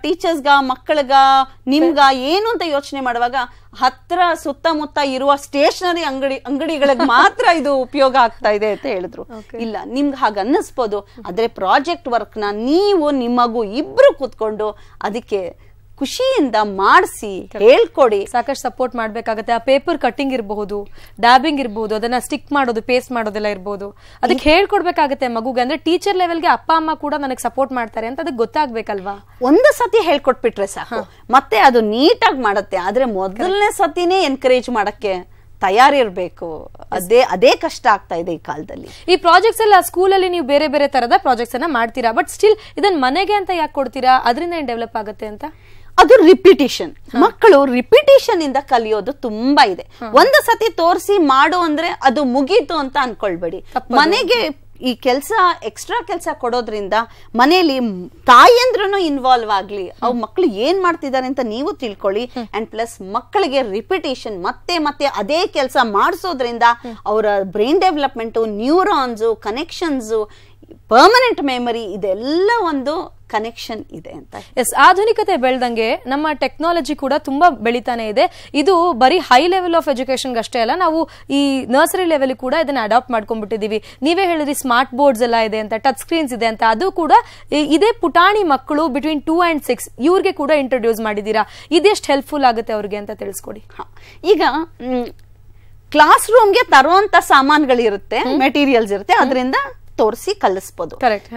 ಟೀಚರ್ಸ್ಗ, ಮಕ್ಕಳಿಗ, ನಿಮ್ಗ ಏನು ಅಂತ ಯೋಚನೆ ಮಾಡುವಾಗ ಹತ್ರ ಸುತ್ತಮುತ್ತ ಇರುವ ಸ್ಟೇಷನರಿ ಅಂಗಡಿಗಳಿಗೆ ಮಾತ್ರ ಇದು ಉಪಯೋಗ ಆಗ್ತಾ ಇದೆ ಅಂತ ಹೇಳಿದ್ರು. ಇಲ್ಲ, ನಿಮ್ಗೆ ಹಾಗೆ ಅನ್ನಿಸ್ಬೋದು. ಆದ್ರೆ ಪ್ರಾಜೆಕ್ಟ್ ವರ್ಕ್ ನ ನೀವು ನಿಮಗೂ ಇಬ್ರು ಕೂತ್ಕೊಂಡು ಅದಕ್ಕೆ ಖುಷಿಯಿಂದ ಮಾಡಿಸಿ ಹೇಳ್ಕೊಡಿ. ಸಾಕಷ್ಟು ಸಪೋರ್ಟ್ ಮಾಡ್ಬೇಕಾಗತ್ತೆ. ಆ ಪೇಪರ್ ಕಟ್ಟಿಂಗ್ ಇರಬಹುದು, ಡ್ಯಾಬಿಂಗ್ ಇರಬಹುದು, ಅದನ್ನ ಸ್ಟಿಕ್ ಮಾಡೋದು, ಪೇಸ್ಟ್ ಮಾಡೋದೆಲ್ಲ ಇರಬಹುದು. ಅದಕ್ಕೆ ಹೇಳ್ಕೊಡ್ಬೇಕಾಗತ್ತೆ ಮಗುಗೆ. ಅಂದ್ರೆ ಟೀಚರ್ ಲೆವೆಲ್ಗೆ ಅಪ್ಪ ಅಮ್ಮ ಕೂಡ ನನಗೆ ಸಪೋರ್ಟ್ ಮಾಡ್ತಾರೆ ಅಂತ ಅದಕ್ಕೆ ಗೊತ್ತಾಗ್ಬೇಕಲ್ವಾ? ಒಂದು ಸತಿ ಹೇಳ್ಕೊಟ್ಬಿಟ್ರೆ ಸಾಕು, ಮತ್ತೆ ಅದು ನೀಟಾಗಿ ಮಾಡುತ್ತೆ. ಆದ್ರೆ ಮೊದಲನೇ ಸತಿನೇ ಎನ್ಕರೇಜ್ ಮಾಡಕ್ಕೆ ತಯಾರಿರ್ಬೇಕು. ಅದೇ ಕಷ್ಟ ಆಗ್ತಾ ಇದೆ ಈ ಕಾಲದಲ್ಲಿ. ಈ ಪ್ರಾಜೆಕ್ಟ್ಸ್ ಎಲ್ಲ ಸ್ಕೂಲಲ್ಲಿ ನೀವು ಬೇರೆ ಬೇರೆ ತರದ ಪ್ರಾಜೆಕ್ಟ್ಸ್ ಅನ್ನ ಮಾಡ್ತೀರಾ, ಬಟ್ ಸ್ಟಿಲ್ ಇದನ್ನ ಮನೆಗೆ ಅಂತ ಯಾಕೆ ಕೊಡ್ತೀರಾ? ಅದರಿಂದ ಏನ್ ಡೆವಲಪ್ ಆಗುತ್ತೆ ಅಂತ? ಅದು ರಿಪಿಟೇಷನ್. ಮಕ್ಕಳು ರಿಪಿಟೇಷನ್ ಇಂದ ಕಲಿಯೋದು ತುಂಬಾ ಇದೆ. ಒಂದು ಸತಿ ತೋರಿಸಿ ಮಾಡು ಅಂದ್ರೆ ಅದು ಮುಗೀತು ಅಂತ ಅನ್ಕೊಳ್ಬೇಡಿ. ಮನೆಗೆ ಈ ಕೆಲಸ, ಎಕ್ಸ್ಟ್ರಾ ಕೆಲಸ ಕೊಡೋದ್ರಿಂದ ಮನೆಯಲ್ಲಿ ತಾಯಿಯಂದ್ರೂ ಇನ್ವಾಲ್ವ್ ಆಗ್ಲಿ, ಅವ್ ಮಕ್ಳು ಏನ್ ಮಾಡ್ತಿದ್ದಾರೆ ಅಂತ ನೀವು ತಿಳ್ಕೊಳ್ಳಿ. ಅಂಡ್ ಪ್ಲಸ್ ಮಕ್ಕಳಿಗೆ ರಿಪಿಟೇಷನ್ ಮತ್ತೆ ಮತ್ತೆ ಅದೇ ಕೆಲಸ ಮಾಡಿಸೋದ್ರಿಂದ ಅವರ brain development, neurons, connections, permanent memory, ಇದೆಲ್ಲ ಒಂದು ಕನೆಕ್ಷನ್ ಇದೆ ಅಂತ. ಎಸ್, ಆಧುನಿಕತೆ ಬೆಳೆದಂಗೆ ನಮ್ಮ ಟೆಕ್ನಾಲಜಿ ಕೂಡ ತುಂಬಾ ಬೆಳಿತಾನೆ ಇದೆ. ಇದು ಬರೀ ಹೈ ಲೆವೆಲ್ ಆಫ್ ಎಜುಕೇಶನ್ ಅಷ್ಟೇ ಅಲ್ಲ, ನಾವು ಈ ನರ್ಸರಿ ಲೆವೆಲ್ ಕೂಡ ಇದನ್ನ ಅಡಾಪ್ಟ್ ಮಾಡ್ಕೊಂಡ್ಬಿಟ್ಟಿದೀವಿ. ನೀವೇ ಹೇಳಿದ್ರಿ ಸ್ಮಾರ್ಟ್ ಬೋರ್ಡ್ಸ್ ಎಲ್ಲ ಇದೆ ಅಂತ, ಟಚ್ ಸ್ಕ್ರೀನ್ಸ್ ಇದೆ ಅಂತ. ಅದು ಕೂಡ ಇದೇ ಪುಟಾಣಿ ಮಕ್ಕಳು ಬಿಟ್ವೀನ್ 2 and 6 ಇವ್ರಿಗೆ ಕೂಡ ಇಂಟ್ರೊಡ್ಯೂಸ್ ಮಾಡಿದೀರಾ. ಇದೆಷ್ಟು ಹೆಲ್ಪ್ಫುಲ್ ಆಗುತ್ತೆ ಅವ್ರಿಗೆ ಅಂತ ತಿಳಿಸ್ಕೊಡಿ. ಈಗ ಕ್ಲಾಸ್ ರೂಮ್ಗೆ ತರುವಂತ ಸಾಮಾನುಗಳಿರುತ್ತೆ, ಮೆಟೀರಿಯಲ್ಸ್ ಇರುತ್ತೆ, ಅದರಿಂದ ತೋರಿಸಿ ಕಲಿಸಬಹುದು.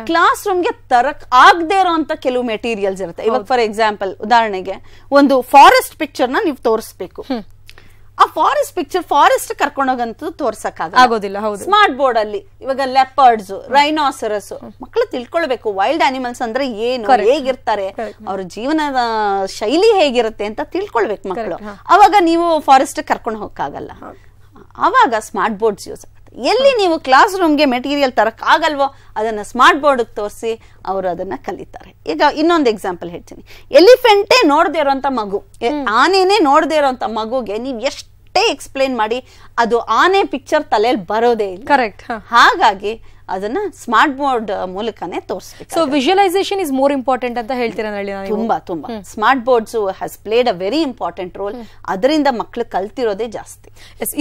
ಕ್ಲಾಸ್ ರೂಮ್ಗೆ ತರಕ್ ಆಗದೆ ಇರೋಂತ ಕೆಲವು ಮೆಟೀರಿಯಲ್ಸ್ ಇರುತ್ತೆ. ಇವಾಗ ಫಾರ್ ಎಕ್ಸಾಂಪಲ್, ಉದಾಹರಣೆಗೆ ಒಂದು ಫಾರೆಸ್ಟ್ ಪಿಕ್ಚರ್ ನ ನೀವು ತೋರಿಸ್ಬೇಕು. ಆ ಫಾರೆಸ್ಟ್ ಪಿಕ್ಚರ್ ಫಾರೆಸ್ಟ್ ಕರ್ಕೊಂಡೋಗಂತೂ ತೋರ್ಸಕ್ಕಾಗೋದಿಲ್ಲ. ಸ್ಮಾರ್ಟ್ ಬೋರ್ಡ್ ಅಲ್ಲಿ ಇವಾಗ ಲೆಪರ್ಡ್ಸ್, ರೈನೋಸರಸ್, ಮಕ್ಕಳು ತಿಳ್ಕೊಳ್ಬೇಕು ವೈಲ್ಡ್ ಅನಿಮಲ್ಸ್ ಅಂದ್ರೆ ಏನು, ಹೇಗಿರ್ತಾರೆ, ಅವ್ರ ಜೀವನದ ಶೈಲಿ ಹೇಗಿರುತ್ತೆ ಅಂತ ತಿಳ್ಕೊಳ್ಬೇಕು ಮಕ್ಕಳು. ಅವಾಗ ನೀವು ಫಾರೆಸ್ಟ್ ಕರ್ಕೊಂಡು ಹೋಗಕ್ಕಾಗಲ್ಲ. ಅವಾಗ ಸ್ಮಾರ್ಟ್ ಬೋರ್ಡ್ಸ್ ಯೂಸ್ ಆಗುತ್ತೆ. ಎಲ್ಲಿ ನೀವು ಕ್ಲಾಸ್ ರೂಮ್ಗೆ ಮೆಟೀರಿಯಲ್ ತರಕ್ ಆಗಲ್ವೋ ಅದನ್ನ ಸ್ಮಾರ್ಟ್ ಬೋರ್ಡ್ ತೋರಿಸಿ ಅವರು ಅದನ್ನ ಕಲಿತಾರೆ. ಈಗ ಇನ್ನೊಂದು ಎಕ್ಸಾಂಪಲ್ ಹೇಳ್ತೀನಿ. ಎಲಿಫೆಂಟೇ ನೋಡದೇ ಇರೋಂತ ಮಗು, ಆನೆನೇ ನೋಡದೇ ಇರೋಂತ ಮಗುಗೆ ನೀವ್ ಎಷ್ಟೇ ಎಕ್ಸ್ಪ್ಲೇನ್ ಮಾಡಿ ಅದು ಆನೆ ಪಿಕ್ಚರ್ ತಲೆಯಲ್ಲಿ ಬರೋದೇ ಇಲ್ಲ. ಕರೆಕ್ಟ್. ಹಾಗಾಗಿ ಅದನ್ನ ಸ್ಮಾರ್ಟ್ ಬೋರ್ಡ್ ಮೂಲಕನೇ ತೋರಿಸ್ಬೇಕು. So visualisation is more important ಅಂತ ಹೇಳ್ತೀರಾ? ತುಂಬಾ smart boards has played a very important role. ಅದರಿಂದ ಮಕ್ಕಳು ಕಲ್ತಿರೋದೇ ಜಾಸ್ತಿ.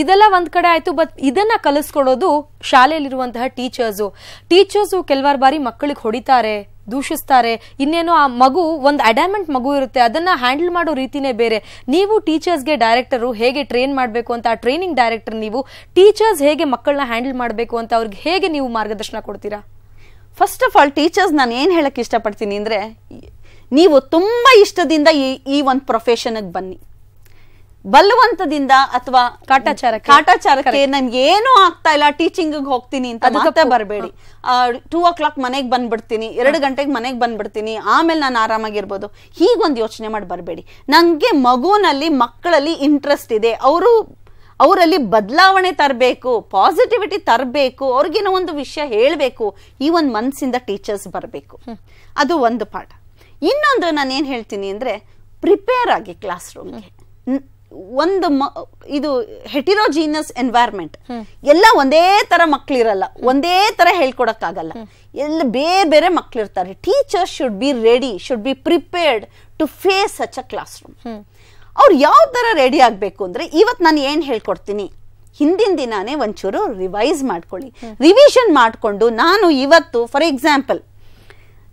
ಇದೆಲ್ಲ ಒಂದ್ ಕಡೆ ಆಯ್ತು, ಬಟ್ ಇದನ್ನ ಕಲಿಸ್ಕೊಡೋದು ಶಾಲೆಯಲ್ಲಿರುವಂತಹ ಟೀಚರ್ಸ್ ಕೆಲವಾರು ಬಾರಿ ಮಕ್ಕಳಿಗೆ ಹೊಡಿತಾರೆ, ದೂಷಿಸ್ತಾರೆ. ಇನ್ನೇನು ಆ ಮಗು ಒಂದು ಅಡಾಮೆಂಟ್ ಮಗು ಇರುತ್ತೆ, ಅದನ್ನ ಹ್ಯಾಂಡಲ್ ಮಾಡೋ ರೀತಿನೇ ಬೇರೆ. ನೀವು ಟೀಚರ್ಸ್ಗೆ ಡೈರೆಕ್ಟರು ಹೇಗೆ ಟ್ರೈನ್ ಮಾಡಬೇಕು ಅಂತ, ಟ್ರೈನಿಂಗ್ ಡೈರೆಕ್ಟರ್ ನೀವು, ಟೀಚರ್ಸ್ ಹೇಗೆ ಮಕ್ಕಳನ್ನ ಹ್ಯಾಂಡಲ್ ಮಾಡಬೇಕು ಅಂತ ಅವ್ರಿಗೆ ಹೇಗೆ ನೀವು ಮಾರ್ಗದರ್ಶನ ಕೊಡ್ತೀರಾ? ಫಸ್ಟ್ ಆಫ್ ಆಲ್ ಟೀಚರ್ಸ್ ನಾನು ಏನ್ ಹೇಳಕ್ ಇಷ್ಟಪಡ್ತೀನಿ ಅಂದ್ರೆ, ನೀವು ತುಂಬಾ ಇಷ್ಟದಿಂದ ಈ ಒಂದು ಪ್ರೊಫೆಷನ್ಗೆ ಬನ್ನಿ. ಬಲವಂತದಿಂದ ಅಥವಾ ಕಾಟಾಚಾರಕ್ಕೆ ನನ್ಗೆ ಏನೂ ಆಗ್ತಾ ಇಲ್ಲ, ಟೀಚಿಂಗ್ ಹೋಗ್ತೀನಿ ಅಂತ ಮಾತ್ರ ಬರಬೇಡಿ. 2 o'clock ಮನೆಗೆ ಬಂದ್ಬಿಡ್ತೀನಿ, 2 ಗಂಟೆಗೆ ಮನೆಗೆ ಬಂದ್ಬಿಡ್ತೀನಿ, ಆಮೇಲೆ ನಾನು ಆರಾಮಾಗಿರ್ಬೋದು, ಹೀಗೊಂದು ಯೋಚನೆ ಮಾಡಿ ಬರಬೇಡಿ. ನಂಗೆ ಮಕ್ಕಳಲ್ಲಿ ಇಂಟ್ರೆಸ್ಟ್ ಇದೆ, ಅವರಲ್ಲಿ ಬದಲಾವಣೆ ತರಬೇಕು, ಪಾಸಿಟಿವಿಟಿ ತರಬೇಕು, ಅವ್ರಿಗೇನೋ ಒಂದು ವಿಷಯ ಹೇಳಬೇಕು, ಈ ಒಂದು ಮನಸ್ಸಿಂದ ಟೀಚರ್ಸ್ ಬರಬೇಕು. ಅದು ಒಂದು ಪಾಠ. ಇನ್ನೊಂದು ನಾನು ಏನ್ ಹೇಳ್ತೀನಿ ಅಂದ್ರೆ, ಪ್ರಿಪೇರ್ ಆಗಿ ಕ್ಲಾಸ್ ರೂಮ್ಗೆ. ಒಂದು ಇದು ಹೆಟಿರೋಜಿನಸ್ ಎನ್ವೈರ್ಮೆಂಟ್, ಎಲ್ಲ ಒಂದೇ ತರ ಮಕ್ಳಿರಲ್ಲ, ಒಂದೇ ತರ ಹೇಳ್ಕೊಡಕ್ಕಾಗಲ್ಲ, ಎಲ್ಲ ಬೇರೆ ಬೇರೆ ಮಕ್ಳಿರ್ತಾರೆ. Teachers should be ready, should be prepared to face such a classroom. ಅವ್ರು ಯಾವ ತರ ರೆಡಿ ಆಗ್ಬೇಕು ಅಂದ್ರೆ, ಇವತ್ತು ನಾನು ಏನ್ ಹೇಳ್ಕೊಡ್ತೀನಿ, ಹಿಂದಿನ ದಿನಾನೇ ಒಂಚೂರು ರಿವೈಸ್ ಮಾಡ್ಕೊಳ್ಳಿ. ರಿವಿಷನ್ ಮಾಡ್ಕೊಂಡು, ನಾನು ಇವತ್ತು ಫಾರ್ ಎಕ್ಸಾಂಪಲ್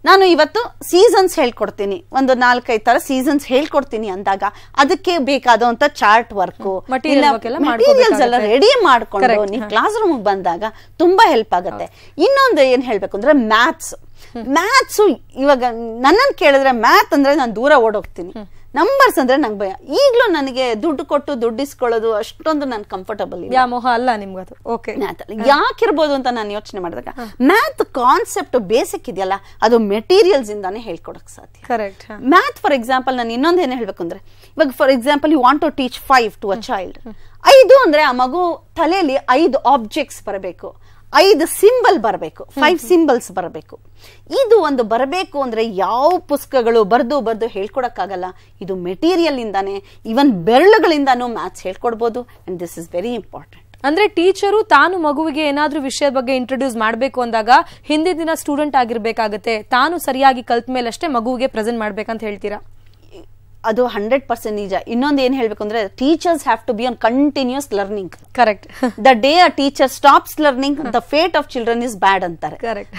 ನಾನು ಇವತ್ತು ಸೀಸನ್ಸ್ ಹೇಳ್ಕೊಡ್ತೀನಿ, ಒಂದು 4-5 ತರ ಸೀಸನ್ಸ್ ಹೇಳ್ಕೊಡ್ತೀನಿ ಅಂದಾಗ ಅದಕ್ಕೆ ಬೇಕಾದಂತ ಚಾರ್ಟ್ ವರ್ಕ್, ಮಟೀರಿಯಲ್ಸ್ ಎಲ್ಲ ರೆಡಿ ಮಾಡ್ಕೊಂಡು ನೀವು ಕ್ಲಾಸ್ ರೂಮ್ ಬಂದಾಗ ತುಂಬಾ ಹೆಲ್ಪ್ ಆಗುತ್ತೆ. ಇನ್ನೊಂದು ಏನ್ ಹೇಳ್ಬೇಕು ಅಂದ್ರೆ, ಮ್ಯಾಥ್ಸ್ ಇವಾಗ ನನ್ನನ್ನು ಕೇಳಿದ್ರೆ ಮ್ಯಾಥ್ ಅಂದ್ರೆ ನಾನು ದೂರ ಓಡೋಗ್ತೀನಿ. ನಂಬರ್ಸ್ ಅಂದ್ರೆ ನಂಗೆ ಭಯ. ಈಗಲೂ ನನಗೆ ದುಡ್ಡು ಕೊಟ್ಟು ದುಡ್ಡಿಸ್ಕೊಳ್ಳೋದು ಅಷ್ಟೊಂದು ನನ್ ಕಂಫರ್ಟಬಲ್ ಇಲ್ಲ, ವ್ಯಾಮೋಹ ಅಲ್ಲ ನಿಮ್ಗದು. ಓಕೆ, ಯಾಕಿರ್ಬೋದು ಅಂತ ನಾನು ಯೋಚನೆ ಮಾಡಿದಾಗ, ಮ್ಯಾಥ್ ಕಾನ್ಸೆಪ್ಟ್ ಬೇಸಿಕ್ ಇದೆಯಲ್ಲ, ಅದು ಮೆಟೀರಿಯಲ್ಸ್ ಇಂದಾನೇ ಹೇಳ್ಕೊಡಕ್ ಸಾಧ್ಯ. ಕರೆಕ್ಟ್. ಮ್ಯಾಥ್ ಫಾರ್ ಎಕ್ಸಾಂಪಲ್ ನಾನು ಇನ್ನೊಂದು ಏನ್ ಹೇಳ್ಬೇಕು ಅಂದ್ರೆ, ಇವಾಗ for example you want to teach 5 to a child. 5 ಅಂದ್ರೆ ಆ ಮಗು ತಲೆಯಲ್ಲಿ 5 ಆಬ್ಜೆಕ್ಟ್ಸ್ ಬರಬೇಕು, 5 ಸಿಂಬಲ್ ಬರಬೇಕು, 5 ಸಿಂಬಲ್ಸ್ ಬರಬೇಕು. ಇದು ಒಂದು ಬರಬೇಕು ಅಂದ್ರೆ ಯಾವ ಪುಸ್ತಕಗಳು ಬರ್ದು ಹೇಳ್ಕೊಡಕ್ಕಾಗಲ್ಲ. ಇದು ಮೆಟೀರಿಯಲ್ ಇಂದಾನೆ, ಇವನ್ ಬೆರಳುಗಳಿಂದಾನು ಮ್ಯಾಥ್ಸ್ ಹೇಳ್ಕೊಡ್ಬೋದು. And this is very important. ಅಂದ್ರೆ ಟೀಚರು ತಾನು ಮಗುವಿಗೆ ಏನಾದ್ರೂ ವಿಷಯದ ಬಗ್ಗೆ ಇಂಟ್ರೊಡ್ಯೂಸ್ ಮಾಡಬೇಕು ಅಂದಾಗ ಹಿಂದಿನ ದಿನ ಸ್ಟೂಡೆಂಟ್ ಆಗಿರ್ಬೇಕಾಗತ್ತೆ, ತಾನು ಸರಿಯಾಗಿ ಕಲ್ತ ಮೇಲೆ ಅಷ್ಟೇ ಮಗುವಿಗೆ ಪ್ರೆಸೆಂಟ್ ಮಾಡ್ಬೇಕಂತ ಹೇಳ್ತೀರಾ? ಅದು 100% ನಿಜ. ಇನ್ನೊಂದು ಏನ್ ಹೇಳ್ಬೇಕು ಅಂದ್ರೆ, teachers have to be on continuous learning. Correct. The day a teacher stops learning, the fate of children is bad ಅಂತಾರೆ. ಕರೆಕ್ಟ್.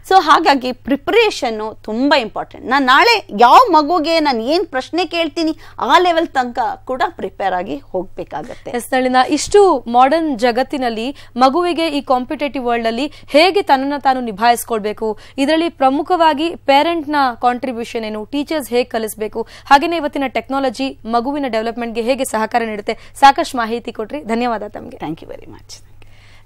ಸೊ ಹಾಗಾಗಿ ಪ್ರಿಪರೇಷನ್ ತುಂಬಾ ಇಂಪಾರ್ಟೆಂಟ್. ನಾನು ನಾಳೆ ಯಾವ ಮಗುಗೆ ನಾನು ಏನ್ ಪ್ರಶ್ನೆ ಕೇಳ್ತೀನಿ ಆ ಲೆವೆಲ್ ತನಕ ಕೂಡ ಪ್ರಿಪೇರ್ ಆಗಿ ಹೋಗ್ಬೇಕಾಗತ್ತೆ. ನಳಿನ, ಇಷ್ಟು ಮಾಡರ್ನ್ ಜಗತ್ತಿನಲ್ಲಿ ಮಗುವಿಗೆ ಈ ಕಾಂಪಿಟೇಟಿವ್ ವರ್ಲ್ಡ್ ಅಲ್ಲಿ ಹೇಗೆ ತನ್ನನ್ನ ತಾನು ನಿಭಾಯಿಸ್ಕೊಳ್ಬೇಕು, ಇದರಲ್ಲಿ ಪ್ರಮುಖವಾಗಿ ಪೇರೆಂಟ್ ನ ಕಾಂಟ್ರಿಬ್ಯೂಷನ್ ಏನು, ಟೀಚರ್ಸ್ ಹೇಗೆ ಕಲಿಸಬೇಕು, ಹಾಗೇನೆ ಇವತ್ತಿನ ಟೆಕ್ನಾಲಜಿ ಮಗುವಿನ ಡೆವಲಪ್ಮೆಂಟ್ಗೆ ಹೇಗೆ ಸಹಕಾರ ನೀಡುತ್ತೆ, ಸಾಕಷ್ಟು ಮಾಹಿತಿ ಕೊಟ್ರಿ. ಧನ್ಯವಾದ ತಮಗೆ. Thank you very much.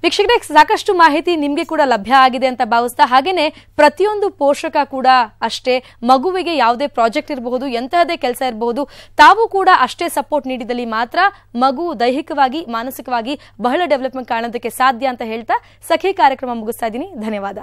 ವೀಕ್ಷಕರೇ, ಸಾಕಷ್ಟು ಮಾಹಿತಿ ನಿಮ್ಗೆ ಕೂಡ ಲಭ್ಯ ಆಗಿದೆ ಅಂತ ಭಾವಿಸ್ತಾ, ಹಾಗೇನೆ ಪ್ರತಿಯೊಂದು ಪೋಷಕ ಕೂಡ ಅಷ್ಟೇ, ಮಗುವಿಗೆ ಯಾವುದೇ ಪ್ರಾಜೆಕ್ಟ್ ಇರಬಹುದು, ಎಂತಹದೇ ಕೆಲಸ ಇರಬಹುದು, ತಾವು ಕೂಡ ಅಷ್ಟೇ ಸಪೋರ್ಟ್ ನೀಡಿದಲ್ಲಿ ಮಾತ್ರ ಮಗು ದೈಹಿಕವಾಗಿ ಮಾನಸಿಕವಾಗಿ ಬಹಳ ಡೆವಲಪ್ಮೆಂಟ್ ಕಾಣೋದಕ್ಕೆ ಸಾಧ್ಯ ಅಂತ ಹೇಳ್ತಾ ಸಖಿ ಕಾರ್ಯಕ್ರಮ ಮುಗಿಸ್ತಾ ಇದ್ದೀನಿ. ಧನ್ಯವಾದ.